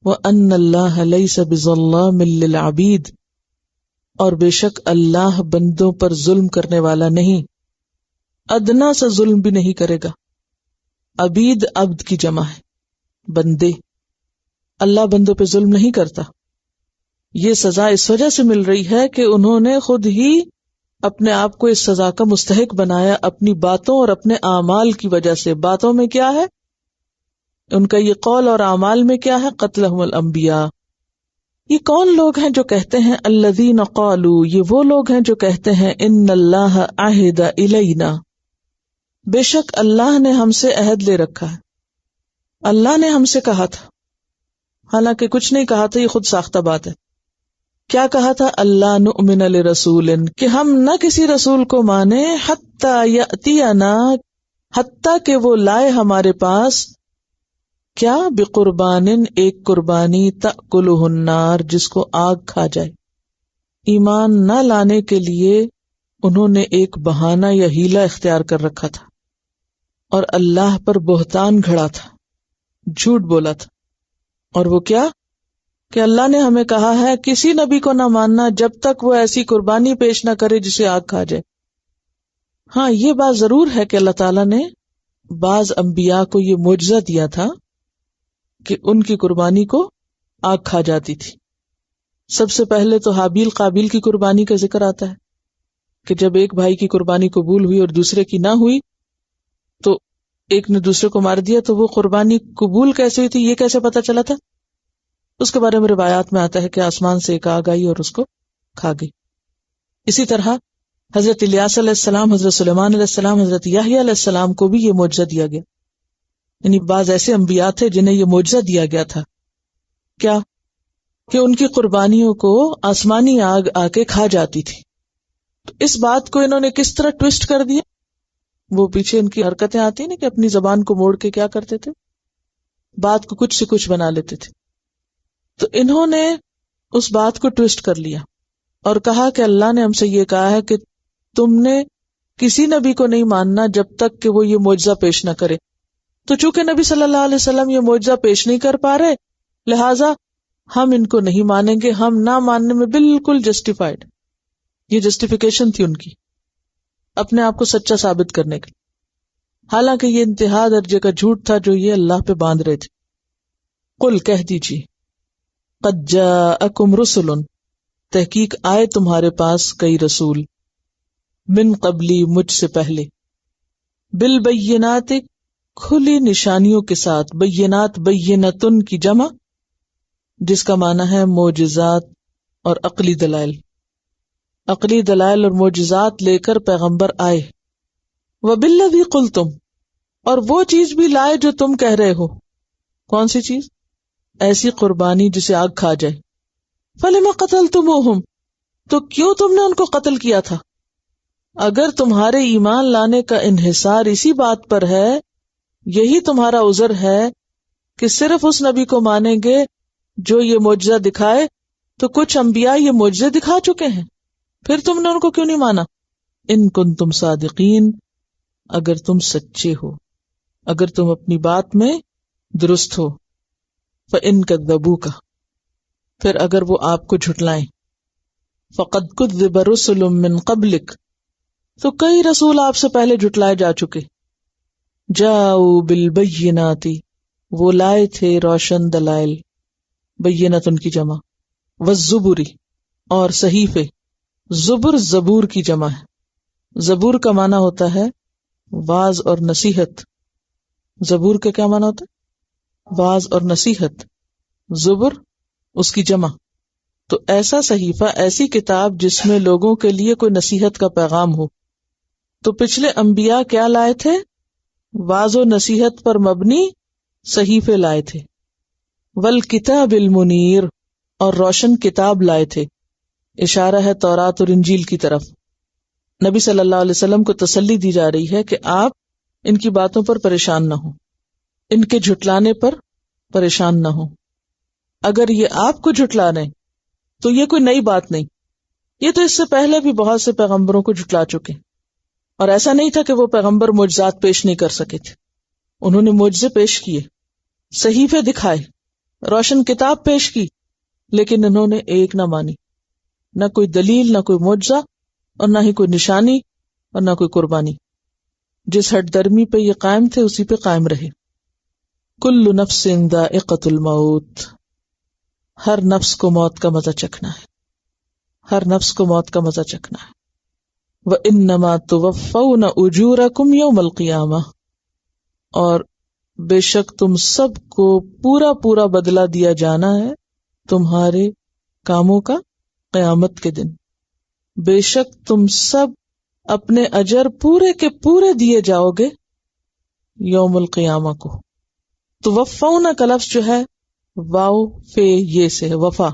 وَأَنَّ اللَّهَ لَيْسَ بِظَلَّامٍ لِّلْعَبِيدِ، اور بے شک اللہ بندوں پر ظلم کرنے والا نہیں، ادنا سا ظلم بھی نہیں کرے گا. عبید عبد کی جمع ہے، بندے. اللہ بندوں پہ ظلم نہیں کرتا. یہ سزا اس وجہ سے مل رہی ہے کہ انہوں نے خود ہی اپنے آپ کو اس سزا کا مستحق بنایا اپنی باتوں اور اپنے اعمال کی وجہ سے. باتوں میں کیا ہے؟ ان کا یہ قول، اور اعمال میں کیا ہے؟ قتلہم الانبیاء. یہ کون لوگ ہیں جو کہتے ہیں الذین قالوا، یہ وہ لوگ ہیں جو کہتے ہیں ان اللہ عہد الینا، بے شک اللہ نے ہم سے عہد لے رکھا ہے، اللہ نے ہم سے کہا تھا. حالانکہ کچھ نہیں کہا تھا، یہ خود ساختہ بات ہے. کیا کہا تھا؟ اللہ نؤمن لرسول، کہ ہم نہ کسی رسول کو مانے حتی یأتینا، حتی کہ وہ لائے ہمارے پاس کیا؟ بقربان، ایک قربانی، تأکلہ النار، جس کو آگ کھا جائے. ایمان نہ لانے کے لیے انہوں نے ایک بہانہ یا ہیلہ اختیار کر رکھا تھا، اور اللہ پر بہتان گھڑا تھا، جھوٹ بولا تھا. اور وہ کیا؟ کہ اللہ نے ہمیں کہا ہے کسی نبی کو نہ ماننا جب تک وہ ایسی قربانی پیش نہ کرے جسے آگ کھا جائے. ہاں یہ بات ضرور ہے کہ اللہ تعالیٰ نے بعض انبیاء کو یہ معجزہ دیا تھا کہ ان کی قربانی کو آگ کھا جاتی تھی. سب سے پہلے تو حابیل قابیل کی قربانی کا ذکر آتا ہے کہ جب ایک بھائی کی قربانی قبول ہوئی اور دوسرے کی نہ ہوئی تو ایک نے دوسرے کو مار دیا. تو وہ قربانی قبول کیسے ہوئی تھی، یہ کیسے پتا چلا تھا؟ اس کے بارے میں روایات میں آتا ہے کہ آسمان سے ایک آگ آئی اور اس کو کھا گئی. اسی طرح حضرت الیاس علیہ السلام، حضرت سلیمان علیہ السلام، حضرت یحییٰ علیہ السلام کو بھی یہ معجزہ دیا گیا. یعنی بعض ایسے انبیاء تھے جنہیں یہ معجزہ دیا گیا تھا، کیا؟ کہ ان کی قربانیوں کو آسمانی آگ آ کے کھا جاتی تھی. تو اس بات کو انہوں نے کس طرح ٹویسٹ کر دیا؟ وہ پیچھے ان کی حرکتیں آتی ہیں نا کہ اپنی زبان کو موڑ کے کیا کرتے تھے، بات کو کچھ سے کچھ بنا لیتے تھے. تو انہوں نے اس بات کو ٹویسٹ کر لیا اور کہا کہ اللہ نے ہم سے یہ کہا ہے کہ تم نے کسی نبی کو نہیں ماننا جب تک کہ وہ یہ معجزہ پیش نہ کرے. تو چونکہ نبی صلی اللہ علیہ وسلم یہ معجزہ پیش نہیں کر پا رہے، لہٰذا ہم ان کو نہیں مانیں گے. ہم نہ ماننے میں بالکل جسٹیفائڈ. یہ جسٹیفیکیشن تھی ان کی اپنے آپ کو سچا ثابت کرنے کی. حالانکہ یہ انتہا درجے کا جھوٹ تھا جو یہ اللہ پہ باندھ رہے تھے. قل، کہہ دیجیے، قد جاءکم رسل، تحقیق آئے تمہارے پاس کئی رسول، من قبلی، مجھ سے پہلے، بالبینات، کھلی نشانیوں کے ساتھ. بینات بینتن کی جمع، جس کا معنی ہے معجزات اور عقلی دلائل. عقلی دلائل اور معجزات لے کر پیغمبر آئے. وبالذی قلتم، اور وہ چیز بھی لائے جو تم کہہ رہے ہو. کون سی چیز؟ ایسی قربانی جسے آگ کھا جائے. فَلِمَ قَتَلْتُمُوهُمْ، تو کیوں تم نے ان کو قتل کیا تھا؟ اگر تمہارے ایمان لانے کا انحصار اسی بات پر ہے، یہی تمہارا عذر ہے کہ صرف اس نبی کو مانیں گے جو یہ معجزہ دکھائے، تو کچھ انبیاء یہ معجزے دکھا چکے ہیں، پھر تم نے ان کو کیوں نہیں مانا؟ ان کنتم صادقین، اگر تم سچے ہو، اگر تم اپنی بات میں درست ہو. فَإِن كَذَّبُوكَ، پھر اگر وہ آپ کو جھٹلائیں. فَقَدْ كُذِّبَ رُسُلٌ مِّن قَبْلِكَ، تو کئی رسول آپ سے پہلے جھٹلائے جا چکے. جاؤوا بالبینات، وہ لائے تھے روشن دلائل، بینت ان کی جمع. والزبر، اور صحیفے. زبر زبور کی جمع ہے. زبور کا معنی ہوتا ہے واعظ اور نصیحت. زبور کا کیا معنی ہوتا ہے؟ واعظ اور نصیحت. زبر اس کی جمع. تو ایسا صحیفہ، ایسی کتاب جس میں لوگوں کے لیے کوئی نصیحت کا پیغام ہو. تو پچھلے انبیاء کیا لائے تھے؟ واعظ و نصیحت پر مبنی صحیفے لائے تھے. والکتاب المنیر، اور روشن کتاب لائے تھے. اشارہ ہے تورات اور انجیل کی طرف. نبی صلی اللہ علیہ وسلم کو تسلی دی جا رہی ہے کہ آپ ان کی باتوں پر پریشان نہ ہوں، ان کے جھٹلانے پر پریشان نہ ہوں. اگر یہ آپ کو جھٹلا رہے تو یہ کوئی نئی بات نہیں، یہ تو اس سے پہلے بھی بہت سے پیغمبروں کو جھٹلا چکے، اور ایسا نہیں تھا کہ وہ پیغمبر معجزات پیش نہیں کر سکے تھے. انہوں نے معجزے پیش کیے، صحیفے دکھائے، روشن کتاب پیش کی، لیکن انہوں نے ایک نہ مانی. نہ کوئی دلیل، نہ کوئی معجزہ، اور نہ ہی کوئی نشانی، اور نہ کوئی قربانی. جس ہٹ درمی پہ یہ قائم تھے اسی پہ قائم رہے. کل نفس ذائقۃ الموت، ہر نفس کو موت کا مزہ چکھنا ہے، ہر نفس کو موت کا مزہ چکھنا ہے. وَإِنَّمَا تُوَفَّوْنَ أُجُورَكُمْ يَوْمَ الْقِيَامَةِ، اور بے شک تم سب کو پورا پورا بدلہ دیا جانا ہے تمہارے کاموں کا قیامت کے دن. بے شک تم سب اپنے اجر پورے کے پورے دیے جاؤ گے یوم القیامہ کو. توفون کا لفظ جو ہے واو فے یہ سے ہے، وفا.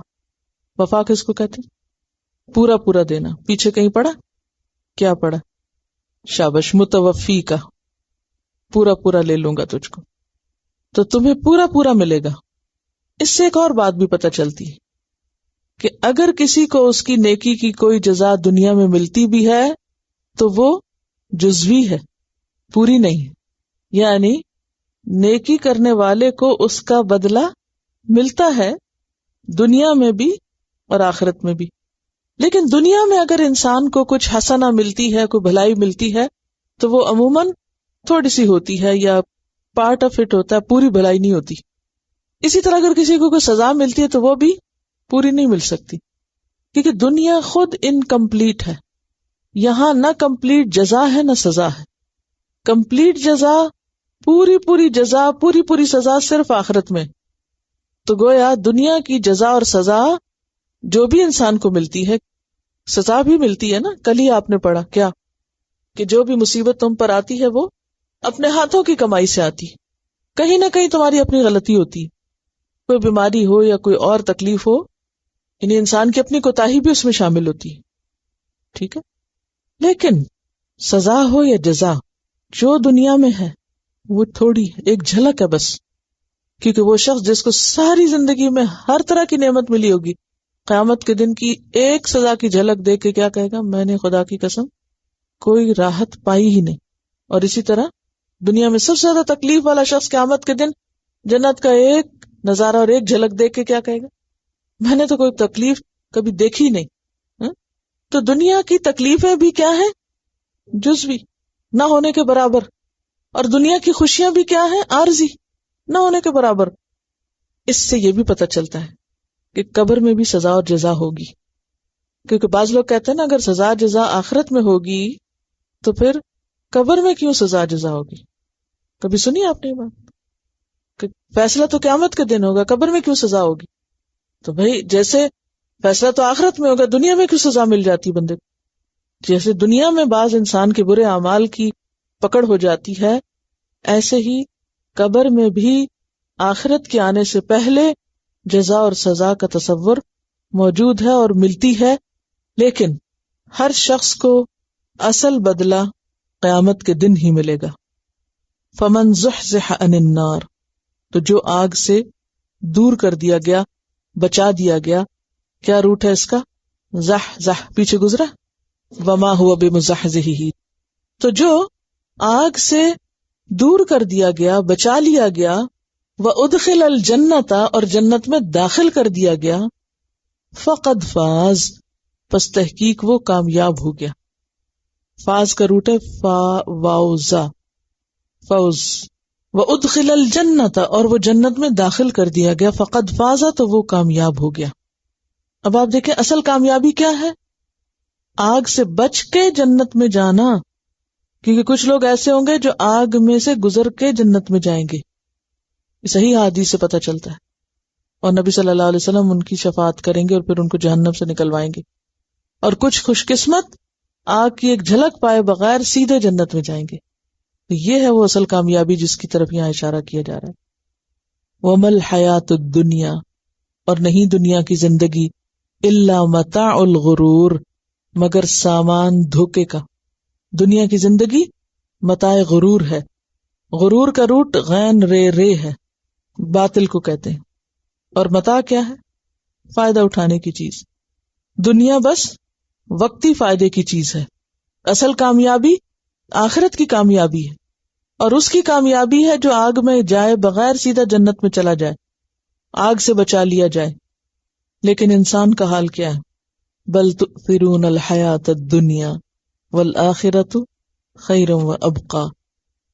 وفا کس کو کہتے ہیں؟ پورا پورا دینا. پیچھے کہیں پڑھا؟ کیا پڑھا؟ شابش، متوفی کا، پورا پورا لے لوں گا تجھ کو، تو تمہیں پورا پورا ملے گا. اس سے ایک اور بات بھی پتہ چلتی ہے کہ اگر کسی کو اس کی نیکی کی کوئی جزا دنیا میں ملتی بھی ہے تو وہ جزوی ہے، پوری نہیں. یعنی نیکی کرنے والے کو اس کا بدلہ ملتا ہے دنیا میں بھی اور آخرت میں بھی. لیکن دنیا میں اگر انسان کو کچھ حسنہ ملتی ہے، کوئی بھلائی ملتی ہے، تو وہ عموماً تھوڑی سی ہوتی ہے یا پارٹ آف اٹ ہوتا ہے، پوری بھلائی نہیں ہوتی. اسی طرح اگر کسی کو کوئی سزا ملتی ہے تو وہ بھی پوری نہیں مل سکتی، کیونکہ دنیا خود انکمپلیٹ ہے. یہاں نہ کمپلیٹ جزا ہے نہ سزا ہے. کمپلیٹ جزا، پوری پوری جزا، پوری پوری سزا صرف آخرت میں. تو گویا دنیا کی جزا اور سزا جو بھی انسان کو ملتی ہے، سزا بھی ملتی ہے نا. کل ہی آپ نے پڑھا کیا کہ جو بھی مصیبت تم پر آتی ہے وہ اپنے ہاتھوں کی کمائی سے آتی. کہیں نہ کہیں تمہاری اپنی غلطی ہوتی، کوئی بیماری ہو یا کوئی اور تکلیف ہو، یعنی انسان کی اپنی کوتاہی بھی اس میں شامل ہوتی ہے. ٹھیک ہے، لیکن سزا ہو یا جزا جو دنیا میں ہے وہ تھوڑی ایک جھلک ہے بس. کیونکہ وہ شخص جس کو ساری زندگی میں ہر طرح کی نعمت ملی ہوگی، قیامت کے دن کی ایک سزا کی جھلک دیکھ کے کیا کہے گا؟ میں نے خدا کی قسم کوئی راحت پائی ہی نہیں. اور اسی طرح دنیا میں سب سے زیادہ تکلیف والا شخص قیامت کے دن جنت کا ایک نظارہ اور ایک جھلک دیکھ کے کیا کہے گا؟ میں نے تو کوئی تکلیف کبھی دیکھی نہیں. تو دنیا کی تکلیفیں بھی کیا ہیں؟ جزوی، نہ ہونے کے برابر. اور دنیا کی خوشیاں بھی کیا ہیں؟ عارضی، نہ ہونے کے برابر. اس سے یہ بھی پتہ چلتا ہے کہ قبر میں بھی سزا اور جزا ہوگی. کیونکہ بعض لوگ کہتے ہیں نا اگر سزا جزا آخرت میں ہوگی تو پھر قبر میں کیوں سزا جزا ہوگی؟ کبھی سنی آپ نے یہ بات کہ فیصلہ تو قیامت کے دن ہوگا، قبر میں کیوں سزا ہوگی؟ تو بھائی جیسے فیصلہ تو آخرت میں ہوگا، دنیا میں کیوں سزا مل جاتی بندے کو؟ جیسے دنیا میں بعض انسان کے برے اعمال کی پکڑ ہو جاتی ہے، ایسے ہی قبر میں بھی آخرت کے آنے سے پہلے جزا اور سزا کا تصور موجود ہے اور ملتی ہے، لیکن ہر شخص کو اصل بدلہ قیامت کے دن ہی ملے گا۔ فمن زحزح عن النار، تو جو آگ سے دور کر دیا گیا، بچا دیا گیا، کیا روٹ ہے اس کا؟ زح پیچھے گزرا، وما هو بمزحزحہ، تو جو آگ سے دور کر دیا گیا، بچا لیا گیا، وادخل الجنۃ، اور جنت میں داخل کر دیا گیا، فقد فاز، پس تحقیق وہ کامیاب ہو گیا۔ فاز کا روٹ ہے فا واؤزا، فوز، وادخل الجنۃ، اور وہ جنت میں داخل کر دیا گیا، فقد فاز، تو وہ کامیاب ہو گیا۔ اب آپ دیکھیں اصل کامیابی کیا ہے؟ آگ سے بچ کے جنت میں جانا، کیونکہ کچھ لوگ ایسے ہوں گے جو آگ میں سے گزر کے جنت میں جائیں گے، صحیح حدیث سے پتہ چلتا ہے، اور نبی صلی اللہ علیہ وسلم ان کی شفاعت کریں گے اور پھر ان کو جہنم سے نکلوائیں گے، اور کچھ خوش قسمت آگ کی ایک جھلک پائے بغیر سیدھے جنت میں جائیں گے۔ تو یہ ہے وہ اصل کامیابی جس کی طرف یہاں اشارہ کیا جا رہا ہے۔ وَمَا الْحَيَاةُ الدُّنْيَا، اور نہیں دنیا کی زندگی، إِلَّا مَتَاعُ الْغُرُورِ، مگر سامان دھوکے کا۔ دنیا کی زندگی متاع غرور ہے، غرور کا روٹ غین رے ہے، باطل کو کہتے ہیں، اور متاع کیا ہے؟ فائدہ اٹھانے کی چیز۔ دنیا بس وقتی فائدے کی چیز ہے، اصل کامیابی آخرت کی کامیابی ہے، اور اس کی کامیابی ہے جو آگ میں جائے بغیر سیدھا جنت میں چلا جائے، آگ سے بچا لیا جائے۔ لیکن انسان کا حال کیا ہے؟ بل تؤثرون الحیات الدنیا والآخرۃ خیر وابقی،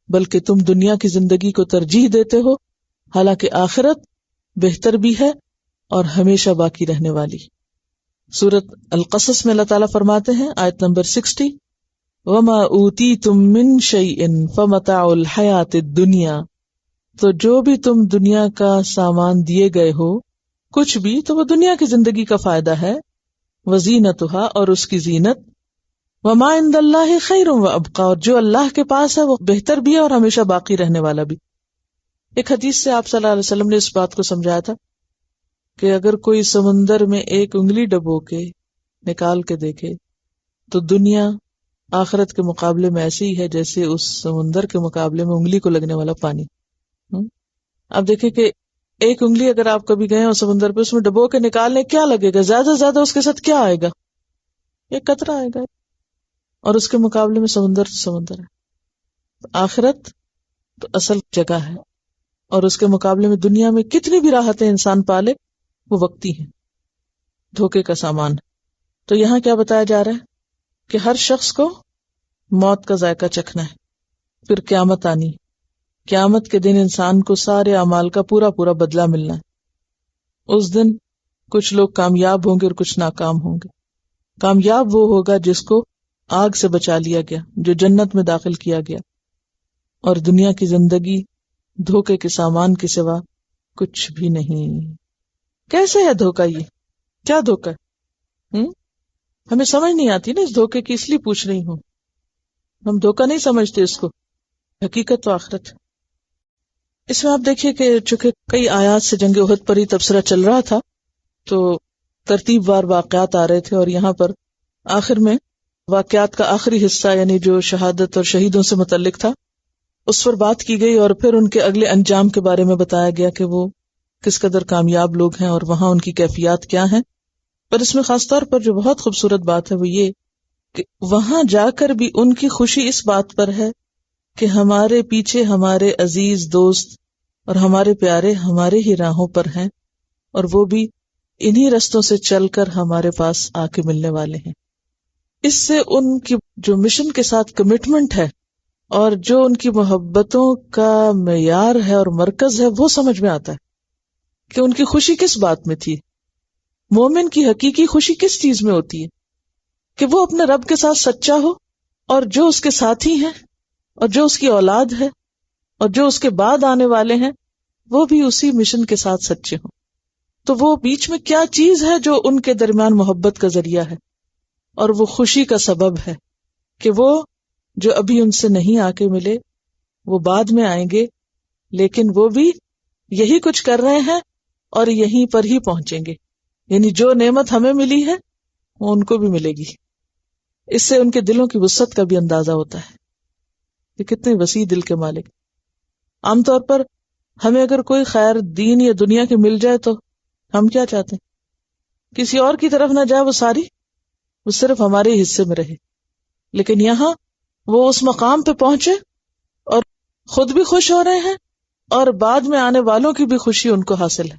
بلکہ تم دنیا کی زندگی کو ترجیح دیتے ہو، حالانکہ آخرت بہتر بھی ہے اور ہمیشہ باقی رہنے والی۔ سورۃ القصص میں اللہ تعالیٰ فرماتے ہیں، آیت نمبر 60، وَمَا أُوتِيتُم مِّن شَيْءٍ فَمَتَاعُ الْحَيَاةِ الدُّنْيَا، تو جو بھی تم دنیا کا سامان دیے گئے ہو، کچھ بھی، تو وہ دنیا کی زندگی کا فائدہ ہے، وَزِينَتُهَا، اور اس کی زینت، وَمَا عِندَ اللَّهِ خَيْرٌ وَأَبْقَىٰ، اور جو اللہ کے پاس ہے وہ بہتر بھی ہے اور ہمیشہ باقی رہنے والا بھی۔ ایک حدیث سے آپ صلی اللہ علیہ وسلم نے اس بات کو سمجھایا تھا کہ اگر کوئی سمندر میں ایک انگلی ڈبو کے نکال کے دیکھے تو دنیا آخرت کے مقابلے میں ایسی ہی ہے جیسے اس سمندر کے مقابلے میں انگلی کو لگنے والا پانی۔ اب دیکھیں کہ ایک انگلی اگر آپ کبھی گئے ہو سمندر پہ، اس میں ڈبو کے نکالنے کیا لگے گا؟ زیادہ سے زیادہ اس کے ساتھ کیا آئے گا؟ ایک قطرہ آئے گا، اور اس کے مقابلے میں سمندر ہے۔ آخرت تو اصل جگہ ہے، اور اس کے مقابلے میں دنیا میں کتنی بھی راحتیں انسان پالے وہ وقتی ہیں، دھوکے کا سامان۔ تو یہاں کیا بتایا جا رہا ہے کہ ہر شخص کو موت کا ذائقہ چکھنا ہے، پھر قیامت آنی، قیامت کے دن انسان کو سارے اعمال کا پورا بدلہ ملنا ہے۔ اس دن کچھ لوگ کامیاب ہوں گے اور کچھ ناکام ہوں گے۔ کامیاب وہ ہوگا جس کو آگ سے بچا لیا گیا، جو جنت میں داخل کیا گیا، اور دنیا کی زندگی دھوکے کے سامان کے سوا کچھ بھی نہیں۔ کیسے ہے دھوکہ؟ یہ کیا دھوکہ ہے؟ ہمیں سمجھ نہیں آتی نا اس دھوکے کی، اس لیے پوچھ رہی ہوں۔ ہم دھوکہ نہیں سمجھتے اس کو، حقیقت تو آخرت۔ اس میں آپ دیکھیے کہ چونکہ کئی آیات سے جنگ احد پر ہی تبصرہ چل رہا تھا، تو ترتیب وار واقعات آ رہے تھے، اور یہاں پر آخر میں واقعات کا آخری حصہ یعنی جو شہادت اور شہیدوں سے متعلق تھا اس پر بات کی گئی، اور پھر ان کے اگلے انجام کے بارے میں بتایا گیا کہ وہ کس قدر کامیاب لوگ ہیں اور وہاں ان کی کیفیات کیا ہیں۔ پر اس میں خاص طور پر جو بہت خوبصورت بات ہے وہ یہ کہ وہاں جا کر بھی ان کی خوشی اس بات پر ہے کہ ہمارے پیچھے ہمارے عزیز دوست اور ہمارے پیارے ہمارے ہی راہوں پر ہیں، اور وہ بھی انہی رستوں سے چل کر ہمارے پاس آ کے ملنے والے ہیں۔ اس سے ان کی جو مشن کے ساتھ کمٹمنٹ ہے اور جو ان کی محبتوں کا معیار ہے اور مرکز ہے وہ سمجھ میں آتا ہے کہ ان کی خوشی کس بات میں تھی۔ مومن کی حقیقی خوشی کس چیز میں ہوتی ہے؟ کہ وہ اپنے رب کے ساتھ سچا ہو، اور جو اس کے ساتھی ہیں اور جو اس کی اولاد ہے اور جو اس کے بعد آنے والے ہیں وہ بھی اسی مشن کے ساتھ سچے ہوں۔ تو وہ بیچ میں کیا چیز ہے جو ان کے درمیان محبت کا ذریعہ ہے اور وہ خوشی کا سبب ہے کہ وہ جو ابھی ان سے نہیں آ کے ملے وہ بعد میں آئیں گے، لیکن وہ بھی یہی کچھ کر رہے ہیں اور یہیں پر ہی پہنچیں گے. یعنی جو نعمت ہمیں ملی ہے وہ ان کو بھی ملے گی. اس سے ان کے دلوں کی وسعت کا بھی اندازہ ہوتا ہے کہ کتنے وسیع دل کے مالک. عام طور پر ہمیں اگر کوئی خیر دین یا دنیا کی مل جائے تو ہم کیا چاہتے ہیں؟ کسی اور کی طرف نہ جائے وہ صرف ہمارے حصے میں رہے. لیکن یہاں وہ اس مقام پہ پہنچے اور خود بھی خوش ہو رہے ہیں اور بعد میں آنے والوں کی بھی خوشی ان کو حاصل ہے،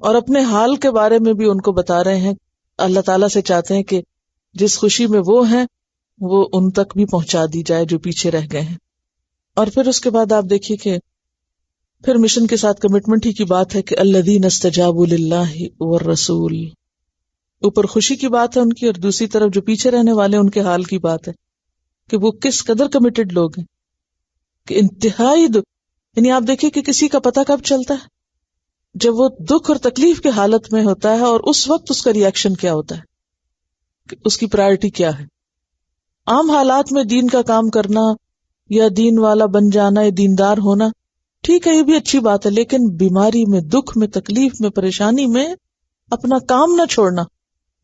اور اپنے حال کے بارے میں بھی ان کو بتا رہے ہیں. اللہ تعالیٰ سے چاہتے ہیں کہ جس خوشی میں وہ ہیں وہ ان تک بھی پہنچا دی جائے جو پیچھے رہ گئے ہیں. اور پھر اس کے بعد آپ دیکھیے کہ پھر مشن کے ساتھ کمٹمنٹ ہی کی بات ہے کہ الذین استجابوا للہ والرسول. اوپر خوشی کی بات ہے ان کی، اور دوسری طرف جو پیچھے رہنے والے ان کے حال کی بات ہے کہ وہ کس قدر کمیٹڈ لوگ ہیں، کہ انتہائی یعنی آپ دیکھیے کہ کسی کا پتہ کب چلتا ہے؟ جب وہ دکھ اور تکلیف کے حالت میں ہوتا ہے، اور اس وقت اس کا ری ایکشن کیا ہوتا ہے، کہ اس کی پرائرٹی کیا ہے. عام حالات میں دین کا کام کرنا یا دین والا بن جانا یا دیندار ہونا ٹھیک ہے، یہ بھی اچھی بات ہے، لیکن بیماری میں، دکھ میں، تکلیف میں، پریشانی میں اپنا کام نہ چھوڑنا،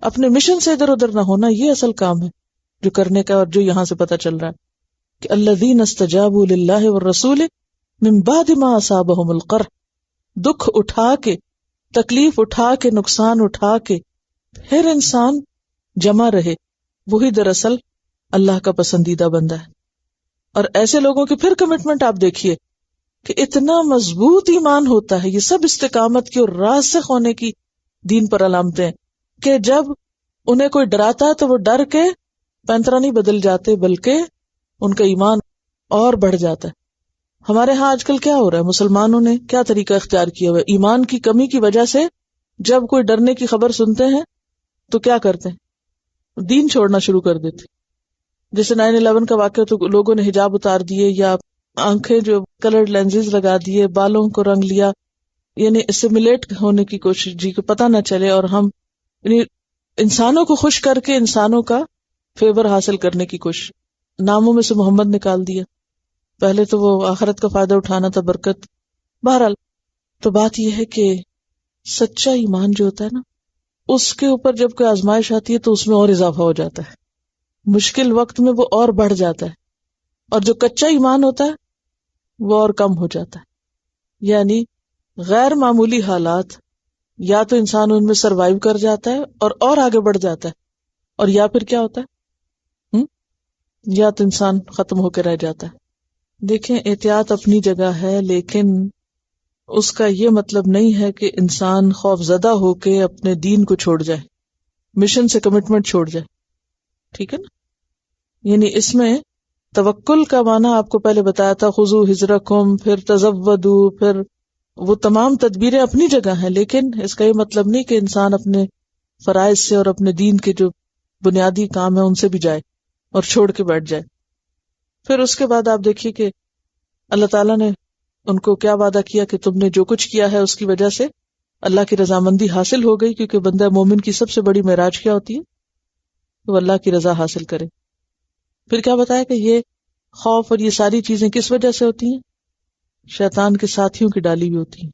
اپنے مشن سے ادھر ادھر نہ ہونا، یہ اصل کام ہے جو کرنے کا، اور جو یہاں سے پتہ چل رہا ہے کہ الذین استجابوا للہ والرسول من بعد ما اصابہم القرح. دکھ اٹھا کے، تکلیف اٹھا کے، نقصان اٹھا کے پھر انسان جمع رہے، وہی دراصل اللہ کا پسندیدہ بندہ ہے. اور ایسے لوگوں کی پھر کمٹمنٹ آپ دیکھیے کہ اتنا مضبوط ایمان ہوتا ہے. یہ سب استقامت کی اور راسخ ہونے کی دین پر علامتیں ہیں کہ جب انہیں کوئی ڈراتا ہے تو وہ ڈر کے پینترا نہیں بدل جاتے، بلکہ ان کا ایمان اور بڑھ جاتا ہے. ہمارے ہاں آج کل کیا ہو رہا ہے؟ مسلمانوں نے کیا طریقہ اختیار کیا ہوا ہے؟ ایمان کی کمی کی وجہ سے جب کوئی ڈرنے کی خبر سنتے ہیں تو کیا کرتے ہیں؟ دین چھوڑنا شروع کر دیتے. جیسے 9/11 کا واقعہ تو لوگوں نے حجاب اتار دیے، یا آنکھیں جو کلرڈ لینزز لگا دیے، بالوں کو رنگ لیا، یعنی اسیمولیٹ ہونے کی کوشش، جی کو پتہ نہ چلے، اور ہم یعنی انسانوں کو خوش کر کے انسانوں کا فیور حاصل کرنے کی کوشش. ناموں میں سے محمد نکال دیا. پہلے تو وہ آخرت کا فائدہ اٹھانا تھا، برکت. بہرحال تو بات یہ ہے کہ سچا ایمان جو ہوتا ہے نا، اس کے اوپر جب کوئی آزمائش آتی ہے تو اس میں اور اضافہ ہو جاتا ہے، مشکل وقت میں وہ اور بڑھ جاتا ہے. اور جو کچا ایمان ہوتا ہے وہ اور کم ہو جاتا ہے. یعنی غیر معمولی حالات یا تو انسان ان میں سروائیو کر جاتا ہے اور آگے بڑھ جاتا ہے، اور یا پھر کیا ہوتا ہے، یا تو انسان ختم ہو کے رہ جاتا ہے. دیکھیں، احتیاط اپنی جگہ ہے، لیکن اس کا یہ مطلب نہیں ہے کہ انسان خوف زدہ ہو کے اپنے دین کو چھوڑ جائے، مشن سے کمٹمنٹ چھوڑ جائے. ٹھیک ہے نا؟ یعنی اس میں توکل کا معنی آپ کو پہلے بتایا تھا، خذوا حذرکم، پھر تزودوا، پھر وہ تمام تدبیریں اپنی جگہ ہیں، لیکن اس کا یہ مطلب نہیں کہ انسان اپنے فرائض سے اور اپنے دین کے جو بنیادی کام ہیں ان سے بھی جائے اور چھوڑ کے بیٹھ جائے. پھر اس کے بعد آپ دیکھیے کہ اللہ تعالیٰ نے ان کو کیا وعدہ کیا کہ تم نے جو کچھ کیا ہے اس کی وجہ سے اللہ کی رضامندی حاصل ہو گئی، کیونکہ بندہ مومن کی سب سے بڑی معراج کیا ہوتی ہے؟ وہ اللہ کی رضا حاصل کرے. پھر کیا بتایا کہ یہ خوف اور یہ ساری چیزیں کس وجہ سے ہوتی ہیں؟ شیطان کے ساتھیوں کی ڈالی ہوئی ہوتی ہیں.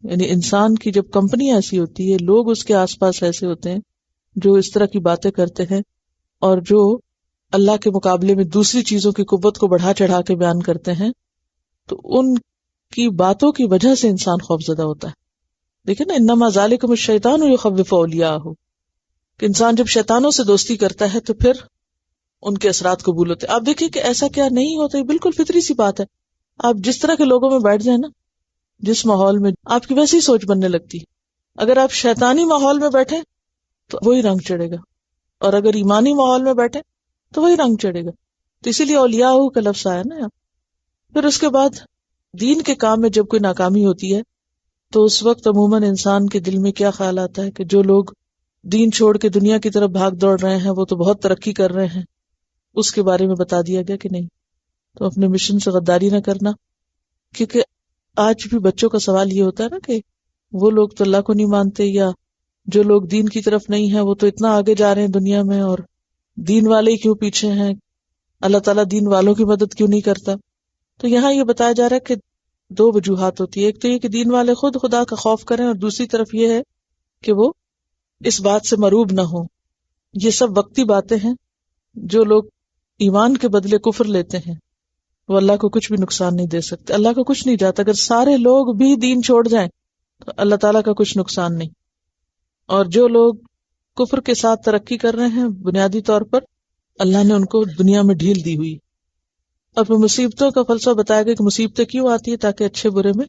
یعنی انسان کی جب کمپنی ایسی ہوتی ہے، لوگ اس کے آس پاس ایسے ہوتے ہیں جو اس طرح کی باتیں کرتے ہیں اور جو اللہ کے مقابلے میں دوسری چیزوں کی قوت کو بڑھا چڑھا کے بیان کرتے ہیں، تو ان کی باتوں کی وجہ سے انسان خوفزدہ ہوتا ہے. دیکھیں نا، انما ذالکم الشیطان یخوف اولیاءہ، کہ انسان جب شیطانوں سے دوستی کرتا ہے تو پھر ان کے اثرات قبول ہوتے. آپ دیکھیں کہ ایسا کیا نہیں ہوتا، یہ بالکل فطری سی بات ہے. آپ جس طرح کے لوگوں میں بیٹھ جائیں نا، جس ماحول میں، آپ کی ویسی سوچ بننے لگتی. اگر آپ شیطانی ماحول میں بیٹھے تو وہی رنگ چڑھے گا، اور اگر ایمانی ماحول میں بیٹھے تو وہی رنگ چڑھے گا. تو اسی لیے اولیاء کا لفظ آیا نا. پھر اس کے بعد دین کے کام میں جب کوئی ناکامی ہوتی ہے تو اس وقت عموماً انسان کے دل میں کیا خیال آتا ہے کہ جو لوگ دین چھوڑ کے دنیا کی طرف بھاگ دوڑ رہے ہیں وہ تو بہت ترقی کر رہے ہیں. اس کے بارے میں بتا دیا گیا کہ نہیں، تو اپنے مشن سے غداری نہ کرنا. کیونکہ آج بھی بچوں کا سوال یہ ہوتا ہے نا کہ وہ لوگ تو اللہ کو نہیں مانتے، یا جو لوگ دین کی طرف نہیں ہیں وہ تو اتنا آگے جا رہے ہیں دنیا میں، اور دین والے ہی کیوں پیچھے ہیں، اللہ تعالیٰ دین والوں کی مدد کیوں نہیں کرتا. تو یہاں یہ بتایا جا رہا ہے کہ دو وجوہات ہوتی ہے، ایک تو یہ کہ دین والے خود خدا کا خوف کریں، اور دوسری طرف یہ ہے کہ وہ اس بات سے مروب نہ ہو۔ یہ سب وقتی باتیں ہیں۔ جو لوگ ایمان کے بدلے کفر لیتے ہیں وہ اللہ کو کچھ بھی نقصان نہیں دے سکتے، اللہ کو کچھ نہیں جاتا۔ اگر سارے لوگ بھی دین چھوڑ جائیں تو اللہ تعالیٰ کا کچھ نقصان نہیں۔ اور جو لوگ کفر کے ساتھ ترقی کر رہے ہیں بنیادی طور پر اللہ نے ان کو دنیا میں ڈھیل دی ہوئی۔ اور پھر مصیبتوں کا فلسفہ بتایا گیا کہ مصیبتیں کیوں آتی ہیں، تاکہ اچھے برے میں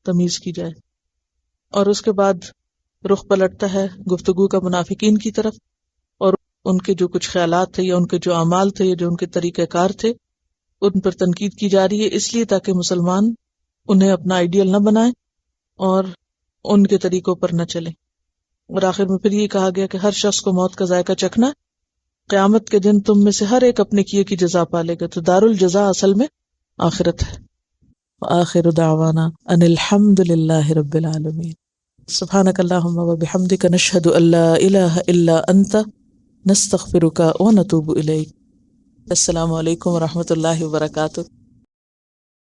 تمیز کی جائے۔ اور اس کے بعد رخ پلٹتا ہے گفتگو کا منافقین کی طرف، اور ان کے جو کچھ خیالات تھے یا ان کے جو اعمال تھے یا جو ان کے طریقہ کار تھے ان پر تنقید کی جا رہی ہے، اس لیے تاکہ مسلمان انہیں اپنا آئیڈیل نہ بنائیں اور ان کے طریقوں پر نہ چلیں۔ اور آخر میں پھر یہ کہا گیا کہ ہر شخص کو موت کا ذائقہ چکھنا، قیامت کے دن تم میں سے ہر ایک اپنے کیے کی جزا پالے گا، تو دار الجزا اصل میں آخرت ہے۔ وآخر دعوانا ان الحمد للہ رب العالمین۔ سبحانک اللہم وبحمدک نشہد ان لا الہ الا انت نستغفرک ونتوب الیک۔ السلام علیکم ورحمۃ اللہ وبرکاتہ۔